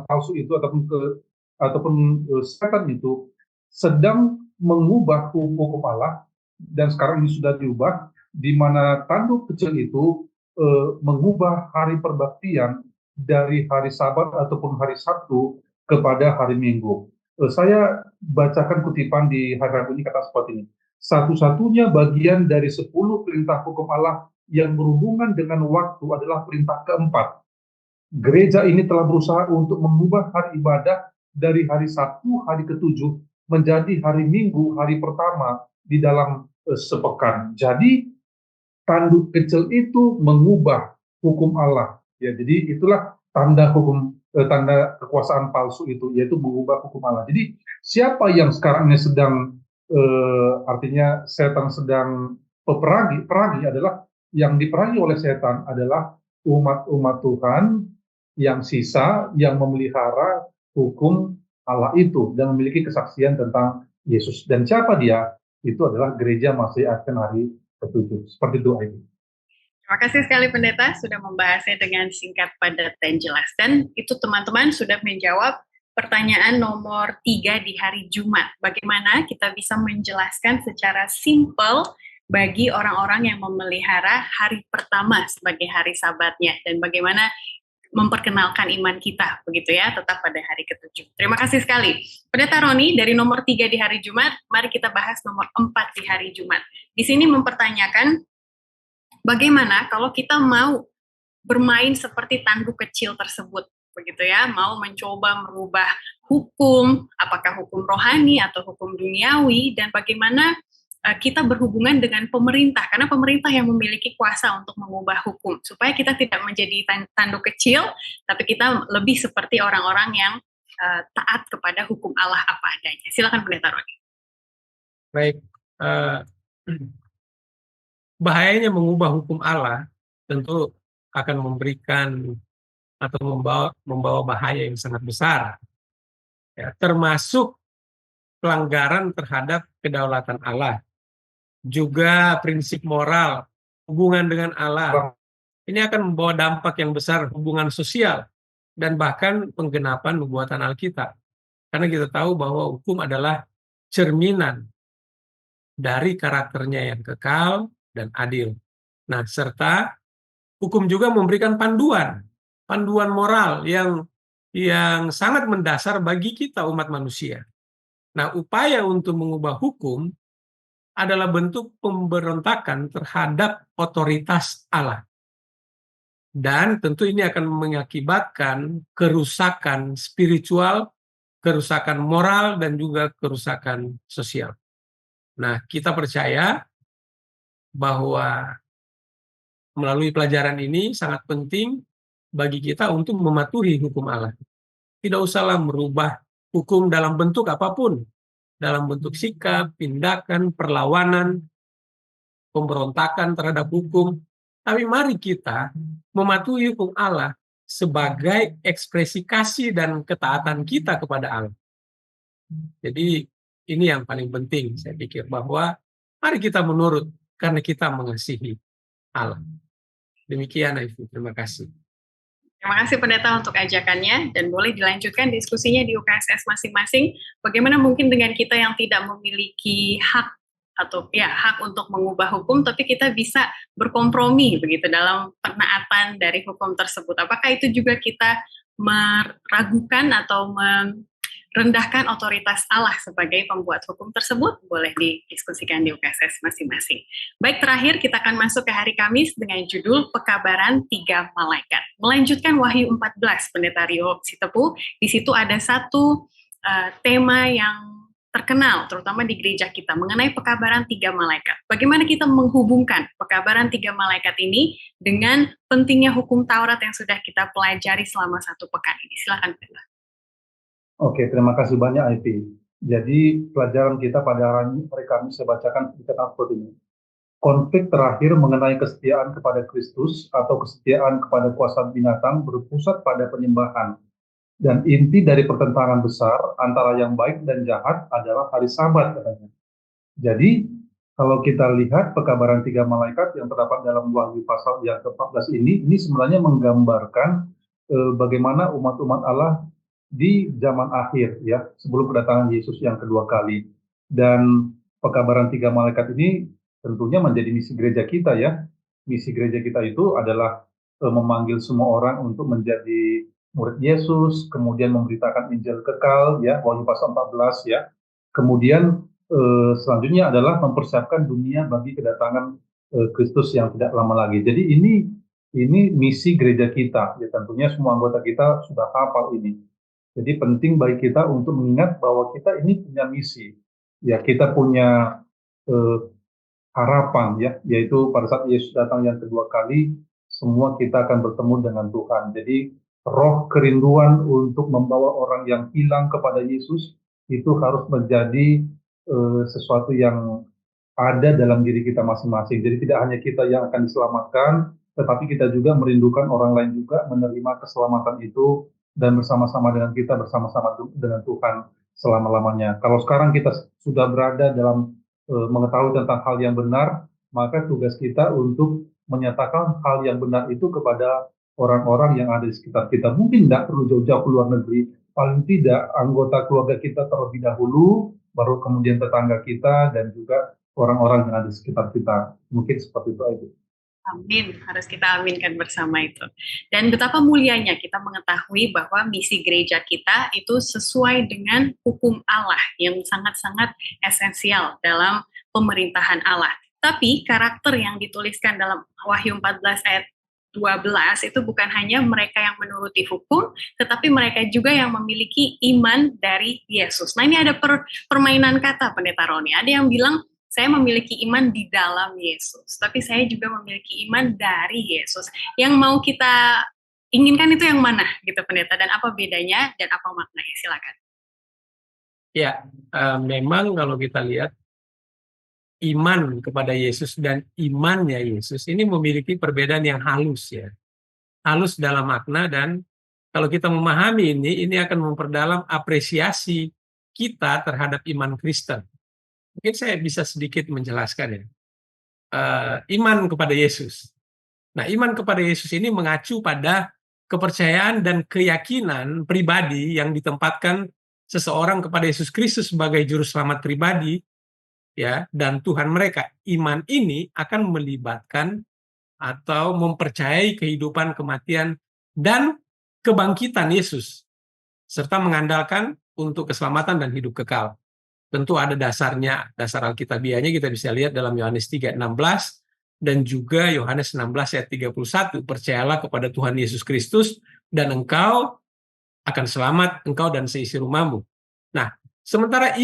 palsu itu ataupun setan itu sedang mengubah hukum Allah, dan sekarang ini sudah diubah, di mana tanduk kecil itu mengubah hari perbaktian dari hari Sabat ataupun hari Sabtu kepada hari Minggu. Saya bacakan kutipan di hari Rabu ini, kata seperti ini: satu-satunya bagian dari 10 perintah hukum Allah yang berhubungan dengan waktu adalah perintah keempat. Gereja ini telah berusaha untuk mengubah hari ibadah dari hari Sabtu, hari ke-7, menjadi hari Minggu, hari pertama di dalam sepekan. Jadi tanduk kecil itu mengubah hukum Allah. Ya, jadi itulah tanda hukum tanda kekuasaan palsu itu, yaitu mengubah hukum Allah. Jadi siapa yang sekarang ini sedang artinya setan sedang perangi adalah yang diperangi oleh setan adalah umat-umat Tuhan yang sisa yang memelihara hukum Allah itu dan memiliki kesaksian tentang Yesus. Dan siapa dia? Itu adalah gereja masih akan hari ke-7. Seperti itu, Aidi. Terima kasih sekali Pendeta sudah membahasnya dengan singkat, padat, dan jelas. Dan itu teman-teman sudah menjawab pertanyaan nomor 3 di hari Jumat. Bagaimana kita bisa menjelaskan secara simpel bagi orang-orang yang memelihara hari pertama sebagai hari Sabatnya, dan bagaimana memperkenalkan iman kita, begitu ya, tetap pada hari ke-7. Terima kasih sekali. Pendeta Roni, dari nomor 3 di hari Jumat, mari kita bahas nomor 4 di hari Jumat. Di sini mempertanyakan, bagaimana kalau kita mau bermain seperti tanduk kecil tersebut, begitu ya, mau mencoba merubah hukum, apakah hukum rohani atau hukum duniawi, dan bagaimana kita berhubungan dengan pemerintah, karena pemerintah yang memiliki kuasa untuk mengubah hukum, supaya kita tidak menjadi tanduk kecil, tapi kita lebih seperti orang-orang yang taat kepada hukum Allah apa adanya. Silakan Pendeta Roni. Baik, bahayanya mengubah hukum Allah tentu akan memberikan atau membawa bahaya yang sangat besar, ya, termasuk pelanggaran terhadap kedaulatan Allah, juga prinsip moral, hubungan dengan Allah. Ini akan membawa dampak yang besar hubungan sosial dan bahkan penggenapan nubuatan Alkitab. Karena kita tahu bahwa hukum adalah cerminan dari karakternya yang kekal dan adil. Nah, serta hukum juga memberikan panduan moral yang sangat mendasar bagi kita umat manusia. Nah, upaya untuk mengubah hukum adalah bentuk pemberontakan terhadap otoritas Allah. Dan tentu ini akan mengakibatkan kerusakan spiritual, kerusakan moral, dan juga kerusakan sosial. Nah, kita percaya bahwa melalui pelajaran ini sangat penting bagi kita untuk mematuhi hukum Allah. Tidak usahlah merubah hukum dalam bentuk apapun, dalam bentuk sikap, tindakan, perlawanan, pemberontakan terhadap hukum. Tapi mari kita mematuhi hukum Allah sebagai ekspresi kasih dan ketaatan kita kepada Allah. Jadi ini yang paling penting, saya pikir, bahwa mari kita menurut karena kita mengasihi Allah. Demikian, Ibu. Terima kasih. Terima kasih Pendeta untuk ajakannya, dan boleh dilanjutkan diskusinya di UKSS masing-masing. Bagaimana mungkin dengan kita yang tidak memiliki hak atau hak untuk mengubah hukum, tapi kita bisa berkompromi begitu dalam penaatan dari hukum tersebut. Apakah itu juga kita meragukan atau merendahkan otoritas Allah sebagai pembuat hukum tersebut? Boleh didiskusikan di UKSS masing-masing. Baik, terakhir kita akan masuk ke hari Kamis dengan judul Pekabaran 3 Malaikat. Melanjutkan Wahyu 14, Pendeta Rio Sitepu. Di situ ada satu tema yang terkenal, terutama di gereja kita, mengenai pekabaran 3 malaikat. Bagaimana kita menghubungkan pekabaran 3 malaikat ini dengan pentingnya hukum Taurat yang sudah kita pelajari selama 1 pekan ini. Silakan, Pendeta. Oke, terima kasih banyak, Ivy. Jadi pelajaran kita pada hari Kamis saya bacakan dikatakan seperti ini. Konflik terakhir mengenai kesetiaan kepada Kristus atau kesetiaan kepada kuasa binatang berpusat pada penyembahan. Dan inti dari pertentangan besar antara yang baik dan jahat adalah hari Sabat, katanya. Jadi kalau kita lihat pekabaran 3 malaikat yang terdapat dalam Wahyu pasal yang ke-14 ini sebenarnya menggambarkan bagaimana umat-umat Allah di zaman akhir, ya, sebelum kedatangan Yesus yang kedua kali. Dan pekabaran 3 malaikat ini tentunya menjadi misi gereja kita, ya. Misi gereja kita itu adalah memanggil semua orang untuk menjadi murid Yesus, kemudian memberitakan Injil kekal, ya, Wahyu pasal 14, ya. Kemudian selanjutnya adalah mempersiapkan dunia bagi kedatangan Kristus yang tidak lama lagi. Jadi ini misi gereja kita, ya, tentunya semua anggota kita sudah hafal ini. Jadi penting bagi kita untuk mengingat bahwa kita ini punya misi, ya, kita punya harapan, ya, yaitu pada saat Yesus datang yang kedua kali, semua kita akan bertemu dengan Tuhan. Jadi roh kerinduan untuk membawa orang yang hilang kepada Yesus itu harus menjadi sesuatu yang ada dalam diri kita masing-masing. Jadi tidak hanya kita yang akan diselamatkan, tetapi kita juga merindukan orang lain juga menerima keselamatan itu dan bersama-sama dengan kita, bersama-sama dengan Tuhan selama-lamanya. Kalau sekarang kita sudah berada dalam mengetahui tentang hal yang benar, maka tugas kita untuk menyatakan hal yang benar itu kepada orang-orang yang ada di sekitar kita. Mungkin tidak perlu jauh-jauh ke luar negeri, paling tidak anggota keluarga kita terlebih dahulu, baru kemudian tetangga kita, dan juga orang-orang yang ada di sekitar kita. Mungkin seperti itu aja. Amin, harus kita aminkan bersama itu. Dan betapa mulianya kita mengetahui bahwa misi gereja kita itu sesuai dengan hukum Allah yang sangat-sangat esensial dalam pemerintahan Allah. Tapi karakter yang dituliskan dalam Wahyu 14 ayat 12 itu bukan hanya mereka yang menuruti hukum, tetapi mereka juga yang memiliki iman dari Yesus. Nah, ini ada permainan kata, Pendeta Roni. Ada yang bilang, saya memiliki iman di dalam Yesus, tapi saya juga memiliki iman dari Yesus. Yang mau kita inginkan itu yang mana, gitu Pendeta, dan apa bedanya dan apa maknanya? Silakan. Ya, memang kalau kita lihat iman kepada Yesus dan imannya Yesus ini memiliki perbedaan yang halus ya, halus dalam makna, dan kalau kita memahami ini akan memperdalam apresiasi kita terhadap iman Kristen. Mungkin saya bisa sedikit menjelaskan ya. Iman kepada Yesus. Nah, iman kepada Yesus ini mengacu pada kepercayaan dan keyakinan pribadi yang ditempatkan seseorang kepada Yesus Kristus sebagai juru selamat pribadi, ya, dan Tuhan mereka. Iman ini akan melibatkan atau mempercayai kehidupan, kematian, dan kebangkitan Yesus, serta mengandalkan untuk keselamatan dan hidup kekal. Tentu ada dasarnya, dasar Alkitabiahnya kita bisa lihat dalam Yohanes 3:16 dan juga Yohanes 16 ayat 31. Percayalah kepada Tuhan Yesus Kristus dan engkau akan selamat, engkau dan seisi rumahmu. Nah, sementara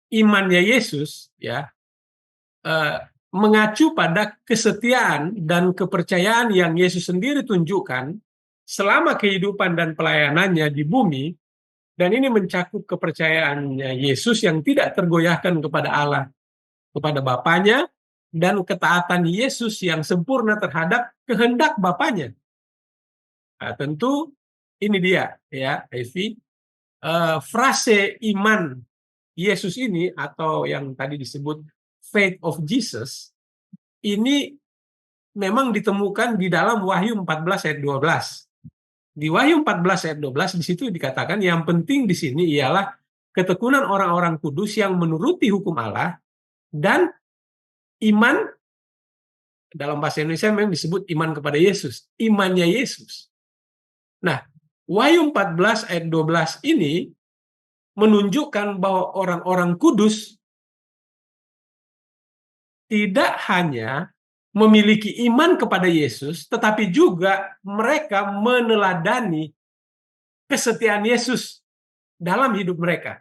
imannya Yesus ya mengacu pada kesetiaan dan kepercayaan yang Yesus sendiri tunjukkan selama kehidupan dan pelayanannya di bumi. Dan ini mencakup kepercayaannya Yesus yang tidak tergoyahkan kepada Allah, kepada Bapanya, dan ketaatan Yesus yang sempurna terhadap kehendak Bapanya. Nah, tentu ini dia, ya, Evi, frase iman Yesus ini atau yang tadi disebut faith of Jesus ini memang ditemukan di dalam Wahyu 14 ayat 12. Di Wahyu 14 ayat 12 di situ dikatakan yang penting di sini ialah ketekunan orang-orang kudus yang menuruti hukum Allah dan iman, dalam bahasa Indonesia memang disebut iman kepada Yesus, imannya Yesus. Nah, Wahyu 14 ayat 12 ini menunjukkan bahwa orang-orang kudus tidak hanya memiliki iman kepada Yesus, tetapi juga mereka meneladani kesetiaan Yesus dalam hidup mereka.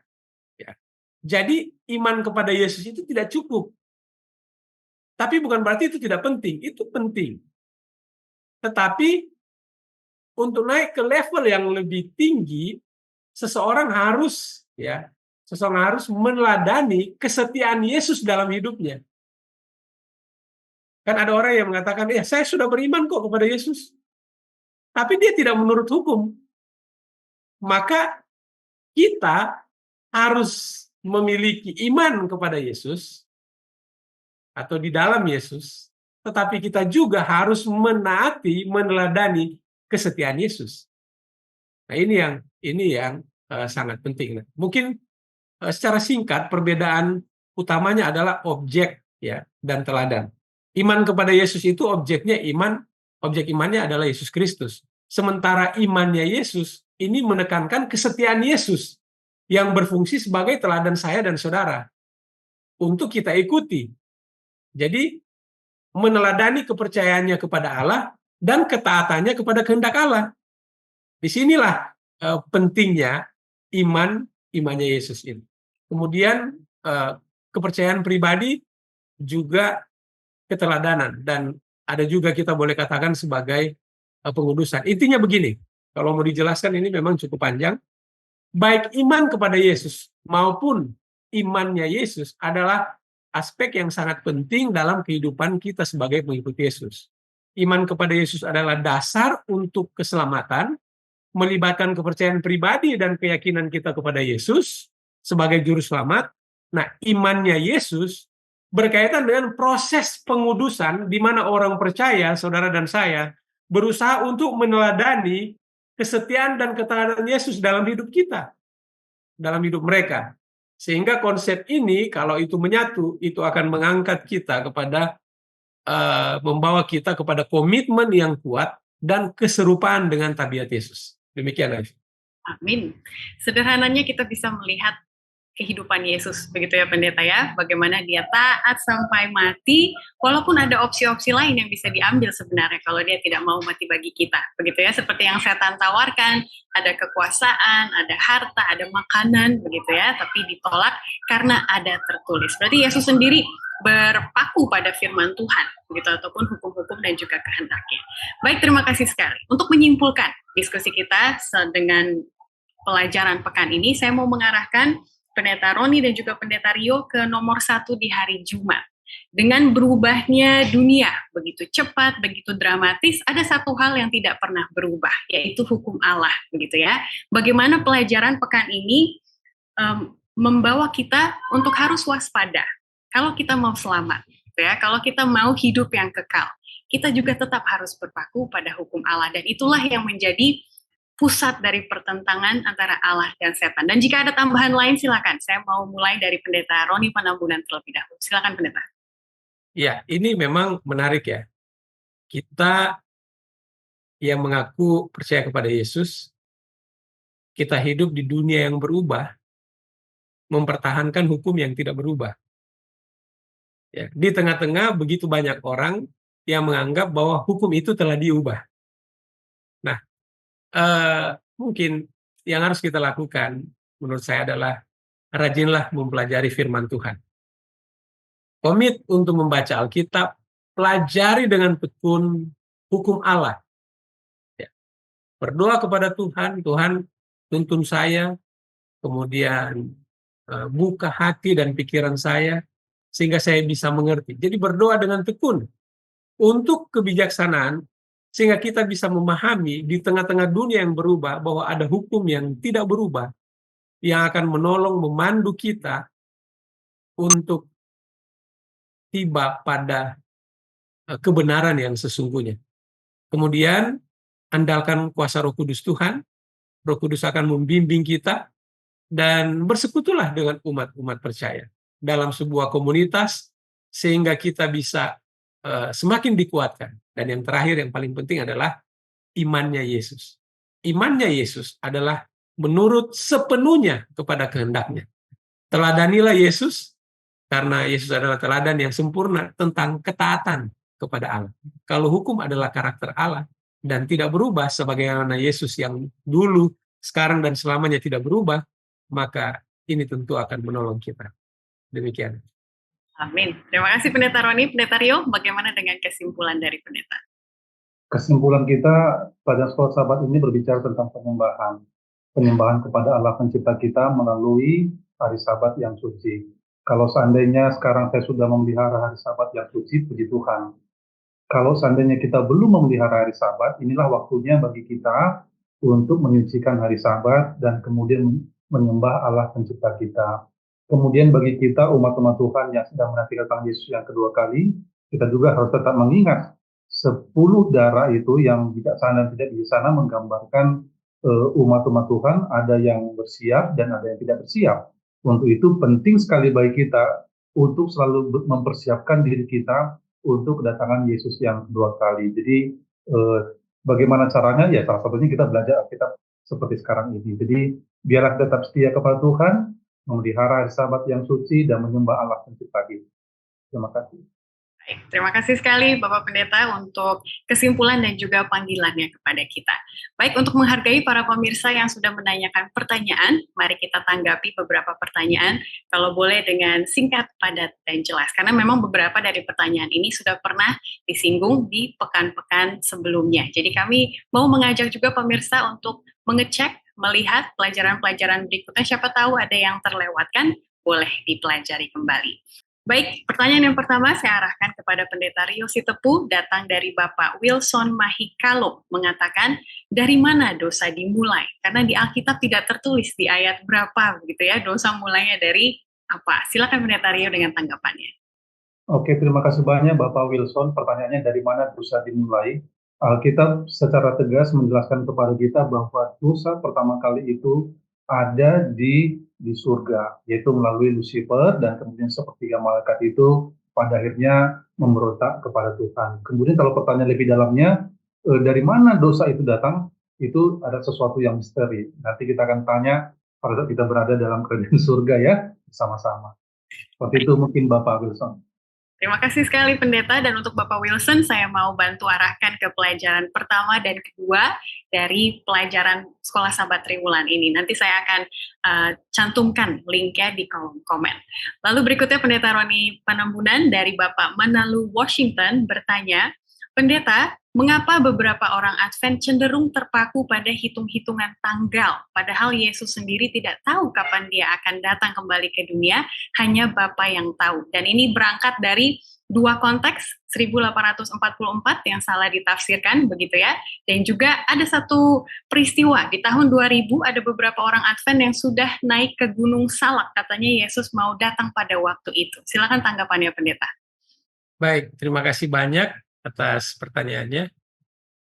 Ya. Jadi iman kepada Yesus itu tidak cukup. Tapi bukan berarti itu tidak penting, itu penting. Tetapi untuk naik ke level yang lebih tinggi, seseorang harus meneladani kesetiaan Yesus dalam hidupnya. Kan ada orang yang mengatakan, ya saya sudah beriman kok kepada Yesus. Tapi dia tidak menurut hukum. Maka kita harus memiliki iman kepada Yesus atau di dalam Yesus, tetapi kita juga harus menaati, meneladani kesetiaan Yesus. Nah, ini yang sangat penting. Nah, mungkin secara singkat perbedaan utamanya adalah objek ya dan teladan. Iman kepada Yesus itu objeknya objek imannya adalah Yesus Kristus. Sementara imannya Yesus ini menekankan kesetiaan Yesus yang berfungsi sebagai teladan saya dan saudara untuk kita ikuti. Jadi meneladani kepercayaannya kepada Allah dan ketaatannya kepada kehendak Allah. Disinilah pentingnya imannya Yesus ini. Kemudian kepercayaan pribadi juga keteladanan, dan ada juga kita boleh katakan sebagai pengudusan. Intinya begini, kalau mau dijelaskan ini memang cukup panjang. Baik iman kepada Yesus maupun imannya Yesus adalah aspek yang sangat penting dalam kehidupan kita sebagai pengikut Yesus. Iman kepada Yesus adalah dasar untuk keselamatan, melibatkan kepercayaan pribadi dan keyakinan kita kepada Yesus sebagai juru selamat. Nah, imannya Yesus berkaitan dengan proses pengudusan di mana orang percaya, saudara dan saya, berusaha untuk meneladani kesetiaan dan ketaatan Yesus dalam hidup kita, dalam hidup mereka. Sehingga konsep ini, kalau itu menyatu, itu akan mengangkat kita kepada, membawa kita kepada komitmen yang kuat dan keserupaan dengan tabiat Yesus. Demikian, Ivy. Amin. Sederhananya kita bisa melihat kehidupan Yesus, begitu ya pendeta ya, bagaimana dia taat sampai mati, walaupun ada opsi-opsi lain yang bisa diambil sebenarnya kalau dia tidak mau mati bagi kita, begitu ya, seperti yang setan tawarkan, ada kekuasaan, ada harta, ada makanan, begitu ya, tapi ditolak karena ada tertulis. Berarti Yesus sendiri berpaku pada firman Tuhan, begitu, ataupun hukum-hukum dan juga kehendaknya. Baik, terima kasih sekali. Untuk menyimpulkan diskusi kita dengan pelajaran pekan ini, saya mau mengarahkan Pendeta Roni dan juga Pendeta Rio ke nomor 1 di hari Jumat. Dengan berubahnya dunia begitu cepat, begitu dramatis, ada satu hal yang tidak pernah berubah, yaitu hukum Allah, begitu ya. Bagaimana pelajaran pekan ini membawa kita untuk harus waspada. Kalau kita mau selamat, gitu ya, kalau kita mau hidup yang kekal, kita juga tetap harus berpaku pada hukum Allah, dan itulah yang menjadi pusat dari pertentangan antara Allah dan setan. Dan jika ada tambahan lain, silakan. Saya mau mulai dari Pendeta Roni Panambunan terlebih dahulu. Silakan, Pendeta. Ya, ini memang menarik ya. Kita yang mengaku percaya kepada Yesus, kita hidup di dunia yang berubah, mempertahankan hukum yang tidak berubah. Ya, di tengah-tengah begitu banyak orang yang menganggap bahwa hukum itu telah diubah. Nah, mungkin yang harus kita lakukan menurut saya adalah rajinlah mempelajari firman Tuhan. Komit untuk membaca Alkitab, pelajari dengan tekun hukum Allah. Ya. Berdoa kepada Tuhan, Tuhan tuntun saya, kemudian buka hati dan pikiran saya, sehingga saya bisa mengerti. Jadi berdoa dengan tekun untuk kebijaksanaan, sehingga kita bisa memahami di tengah-tengah dunia yang berubah bahwa ada hukum yang tidak berubah yang akan menolong memandu kita untuk tiba pada kebenaran yang sesungguhnya. Kemudian andalkan kuasa Roh Kudus Tuhan. Roh Kudus akan membimbing kita dan bersekutulah dengan umat-umat percaya dalam sebuah komunitas sehingga kita bisa semakin dikuatkan. Dan yang terakhir yang paling penting adalah imannya Yesus. Imannya Yesus adalah menurut sepenuhnya kepada kehendaknya. Teladanilah Yesus, karena Yesus adalah teladan yang sempurna tentang ketaatan kepada Allah. Kalau hukum adalah karakter Allah dan tidak berubah sebagaimana Yesus yang dulu, sekarang, dan selamanya tidak berubah, maka ini tentu akan menolong kita. Demikian. Amin. Terima kasih Pendeta Roni. Pendeta Rio, bagaimana dengan kesimpulan dari Pendeta? Kesimpulan kita pada sekolah sahabat ini berbicara tentang penyembahan. Penyembahan kepada Allah pencipta kita melalui hari Sabat yang suci. Kalau seandainya sekarang saya sudah memelihara hari Sabat yang suci, puji Tuhan. Kalau seandainya kita belum memelihara hari Sabat, inilah waktunya bagi kita untuk menyucikan hari Sabat dan kemudian menyembah Allah pencipta kita. Kemudian bagi kita umat-umat Tuhan yang sedang menantikan Tuhan Yesus yang kedua kali, kita juga harus tetap mengingat 10 darah itu yang bijaksana dan tidak bijaksana menggambarkan umat-umat Tuhan, ada yang bersiap dan ada yang tidak bersiap. Untuk itu penting sekali bagi kita untuk selalu mempersiapkan diri kita untuk kedatangan Yesus yang kedua kali. Jadi bagaimana caranya? Ya salah satunya kita belajar Alkitab seperti sekarang ini. Jadi biarlah tetap setia kepada Tuhan, memelihara hari Sabat yang suci dan menyembah Allah pencipta kita. Terima kasih. Baik, terima kasih sekali Bapak Pendeta untuk kesimpulan dan juga panggilannya kepada kita. Baik, untuk menghargai para pemirsa yang sudah menanyakan pertanyaan, mari kita tanggapi beberapa pertanyaan, kalau boleh dengan singkat, padat, dan jelas. Karena memang beberapa dari pertanyaan ini sudah pernah disinggung di pekan-pekan sebelumnya. Jadi kami mau mengajak juga pemirsa untuk mengecek, melihat pelajaran-pelajaran berikutnya, siapa tahu ada yang terlewatkan, boleh dipelajari kembali. Baik, pertanyaan yang pertama saya arahkan kepada Pendeta Rio Sitepu, datang dari Bapak Wilson Mahikalo, mengatakan, dari mana dosa dimulai? Karena di Alkitab tidak tertulis di ayat berapa, begitu ya, dosa mulainya dari apa? Silakan Pendeta Rio dengan tanggapannya. Oke, terima kasih banyak Bapak Wilson. Pertanyaannya dari mana dosa dimulai? Alkitab secara tegas menjelaskan kepada kita bahwa dosa pertama kali itu ada di surga, yaitu melalui Lucifer dan kemudian sepertiga malaikat itu pada akhirnya memberontak kepada Tuhan. Kemudian kalau pertanyaan lebih dalamnya, dari mana dosa itu datang? Itu ada sesuatu yang misteri. Nanti kita akan tanya pada saat kita berada dalam kerajaan surga ya, bersama-sama. Seperti itu mungkin Bapak Wilson. Terima kasih sekali Pendeta, dan untuk Bapak Wilson saya mau bantu arahkan ke pelajaran pertama dan kedua dari pelajaran Sekolah Sabat Triwulan ini. Nanti saya akan cantumkan linknya di kolom komen. Lalu berikutnya Pendeta Roni Panembunan dari Bapak Manalu Washington bertanya, Pendeta, mengapa beberapa orang Advent cenderung terpaku pada hitung-hitungan tanggal, padahal Yesus sendiri tidak tahu kapan dia akan datang kembali ke dunia, hanya Bapa yang tahu. Dan ini berangkat dari dua konteks, 1844 yang salah ditafsirkan, begitu ya, dan juga ada satu peristiwa, di tahun 2000 ada beberapa orang Advent yang sudah naik ke Gunung Salak, katanya Yesus mau datang pada waktu itu. Silakan tanggapannya Pendeta. Baik, terima kasih banyak atas pertanyaannya.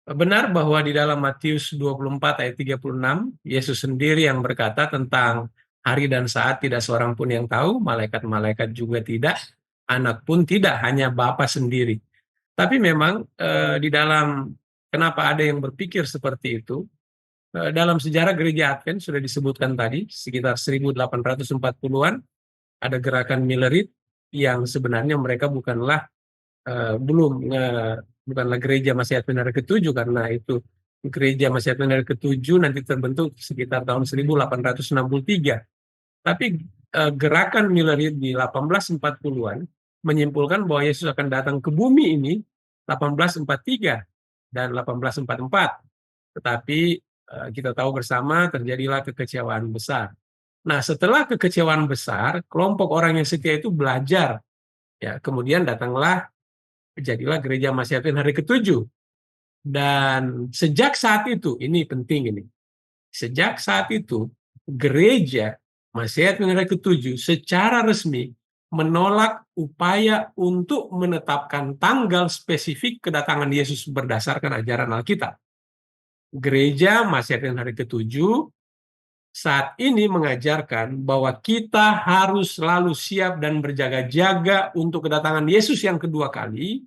Benar bahwa di dalam Matius 24 ayat 36, Yesus sendiri yang berkata tentang hari dan saat tidak seorang pun yang tahu, malaikat-malaikat juga tidak, anak pun tidak, hanya Bapa sendiri. Tapi memang di dalam, kenapa ada yang berpikir seperti itu, dalam sejarah gereja Advent sudah disebutkan tadi, sekitar 1840-an, ada gerakan Millerit yang sebenarnya mereka bukanlah bukanlah gereja Masih Advent hari ke-7, karena itu gereja Masih Advent hari ke-7 nanti terbentuk sekitar tahun 1863. Tapi gerakan Millerit di 1840-an menyimpulkan bahwa Yesus akan datang ke bumi ini 1843 dan 1844. Tetapi kita tahu bersama terjadilah kekecewaan besar. Nah, setelah kekecewaan besar, kelompok orang yang setia itu belajar. Ya, kemudian jadilah gereja Masih Advent hari ke-7. Dan sejak saat itu, ini penting ini. Sejak saat itu, gereja Masih Advent hari ke-7 secara resmi menolak upaya untuk menetapkan tanggal spesifik kedatangan Yesus berdasarkan ajaran Alkitab. Gereja Masih Advent hari ke-7 saat ini mengajarkan bahwa kita harus selalu siap dan berjaga-jaga untuk kedatangan Yesus yang kedua kali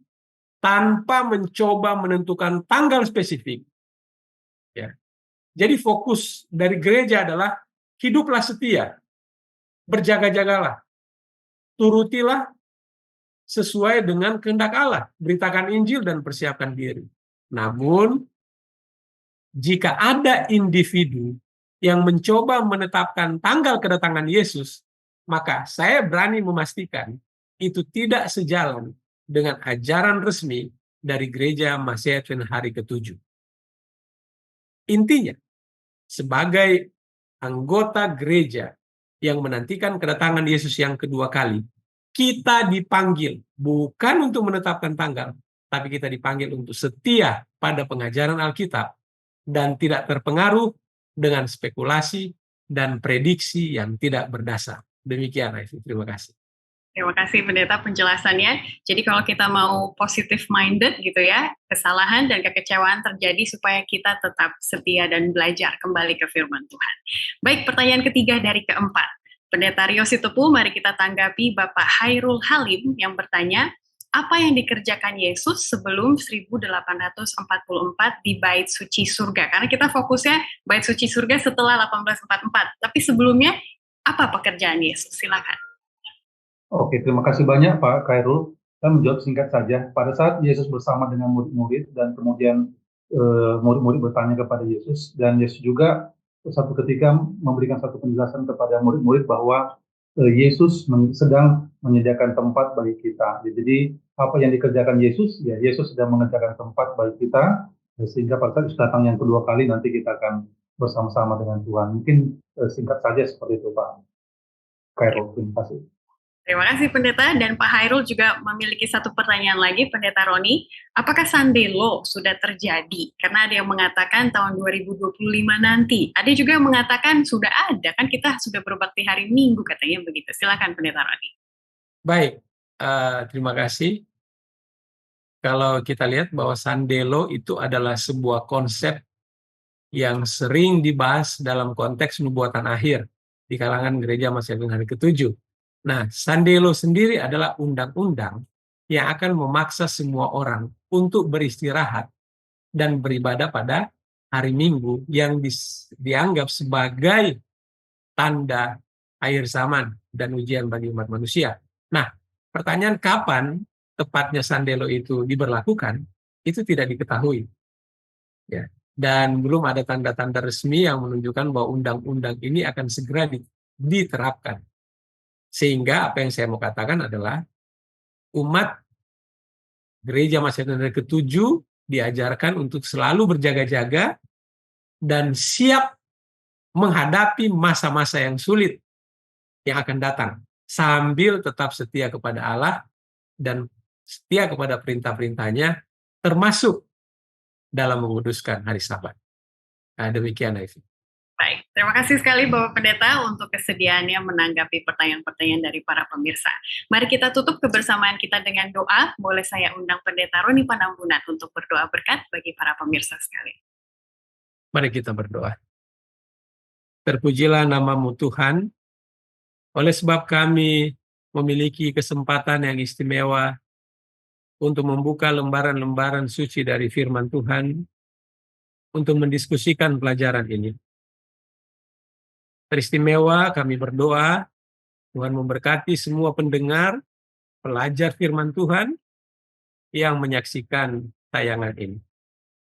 tanpa mencoba menentukan tanggal spesifik. Ya. Jadi fokus dari gereja adalah hiduplah setia, berjaga-jagalah, turutilah sesuai dengan kehendak Allah, beritakan Injil dan persiapkan diri. Namun, jika ada individu yang mencoba menetapkan tanggal kedatangan Yesus, maka saya berani memastikan itu tidak sejalan dengan ajaran resmi dari gereja Masih Advent hari ke-7. Intinya, sebagai anggota gereja yang menantikan kedatangan Yesus yang kedua kali, kita dipanggil bukan untuk menetapkan tanggal, tapi kita dipanggil untuk setia pada pengajaran Alkitab dan tidak terpengaruh dengan spekulasi dan prediksi yang tidak berdasar. Demikian, Raifi. Terima kasih. Terima kasih Pendeta penjelasannya. Jadi kalau kita mau positive minded gitu ya, kesalahan dan kekecewaan terjadi supaya kita tetap setia dan belajar kembali ke firman Tuhan. Baik, pertanyaan ketiga dari keempat. Pendeta Rio Sitepu, mari kita tanggapi Bapak Hairul Halim yang bertanya, apa yang dikerjakan Yesus sebelum 1844 di Bait Suci Surga? Karena kita fokusnya Bait Suci Surga setelah 1844. Tapi sebelumnya, apa pekerjaan Yesus? Silakan. Oke, terima kasih banyak Pak Khairul. Saya menjawab singkat saja. Pada saat Yesus bersama dengan murid-murid dan kemudian murid-murid bertanya kepada Yesus, dan Yesus juga satu ketika memberikan satu penjelasan kepada murid-murid bahwa Yesus sedang menyediakan tempat bagi kita. Jadi apa yang dikerjakan Yesus, ya Yesus sedang mengerjakan tempat bagi kita, sehingga pada saat Yesus datang yang kedua kali nanti kita akan bersama-sama dengan Tuhan. Mungkin singkat saja seperti itu Pak Khairul. Terima kasih. Terima kasih Pendeta, dan Pak Hairul juga memiliki satu pertanyaan lagi, Pendeta Roni. Apakah Sandelo sudah terjadi? Karena ada yang mengatakan tahun 2025 nanti. Ada juga yang mengatakan sudah ada, kan kita sudah berbakti hari Minggu katanya begitu. Silakan Pendeta Roni. Baik, terima kasih. Kalau kita lihat bahwa Sandelo itu adalah sebuah konsep yang sering dibahas dalam konteks nubuatan akhir di kalangan gereja Masedonia hari ke-7. Nah, Sandelo sendiri adalah undang-undang yang akan memaksa semua orang untuk beristirahat dan beribadah pada hari Minggu yang dianggap sebagai tanda akhir zaman dan ujian bagi umat manusia. Nah, pertanyaan kapan tepatnya Sandelo itu diberlakukan, itu tidak diketahui. Ya. Dan belum ada tanda-tanda resmi yang menunjukkan bahwa undang-undang ini akan segera diterapkan. Sehingga apa yang saya mau katakan adalah umat gereja Masedonia ke-7 diajarkan untuk selalu berjaga-jaga dan siap menghadapi masa-masa yang sulit yang akan datang, sambil tetap setia kepada Allah dan setia kepada perintah-perintahnya, termasuk dalam menguduskan hari Sabat. Nah, demikian, Ivy. Baik, terima kasih sekali Bapak Pendeta untuk kesediaannya menanggapi pertanyaan-pertanyaan dari para pemirsa. Mari kita tutup kebersamaan kita dengan doa. Boleh saya undang Pendeta Roni Panambunan untuk berdoa berkat bagi para pemirsa sekalian. Mari kita berdoa. Terpujilah nama-Mu Tuhan, oleh sebab kami memiliki kesempatan yang istimewa untuk membuka lembaran-lembaran suci dari firman Tuhan untuk mendiskusikan pelajaran ini. Teristimewa kami berdoa, Tuhan memberkati semua pendengar, pelajar firman Tuhan yang menyaksikan tayangan ini.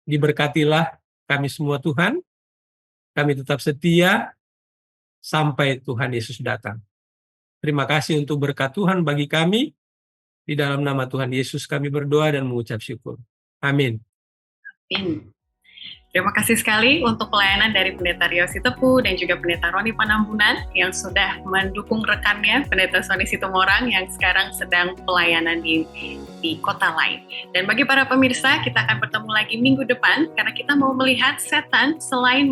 Diberkatilah kami semua Tuhan, kami tetap setia sampai Tuhan Yesus datang. Terima kasih untuk berkat Tuhan bagi kami. Di dalam nama Tuhan Yesus kami berdoa dan mengucap syukur. Amin. Amin. Terima kasih sekali untuk pelayanan dari Pendeta Rio Sitepu dan juga Pendeta Roni Panambunan yang sudah mendukung rekannya, Pendeta Sony Situmorang yang sekarang sedang pelayanan di kota lain. Dan bagi para pemirsa, kita akan bertemu lagi minggu depan karena kita mau melihat setan selain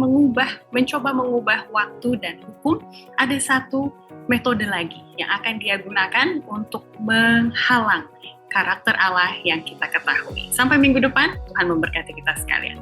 mencoba mengubah waktu dan hukum, ada satu metode lagi yang akan dia gunakan untuk menghalang karakter Allah yang kita ketahui. Sampai minggu depan, Tuhan memberkati kita sekalian.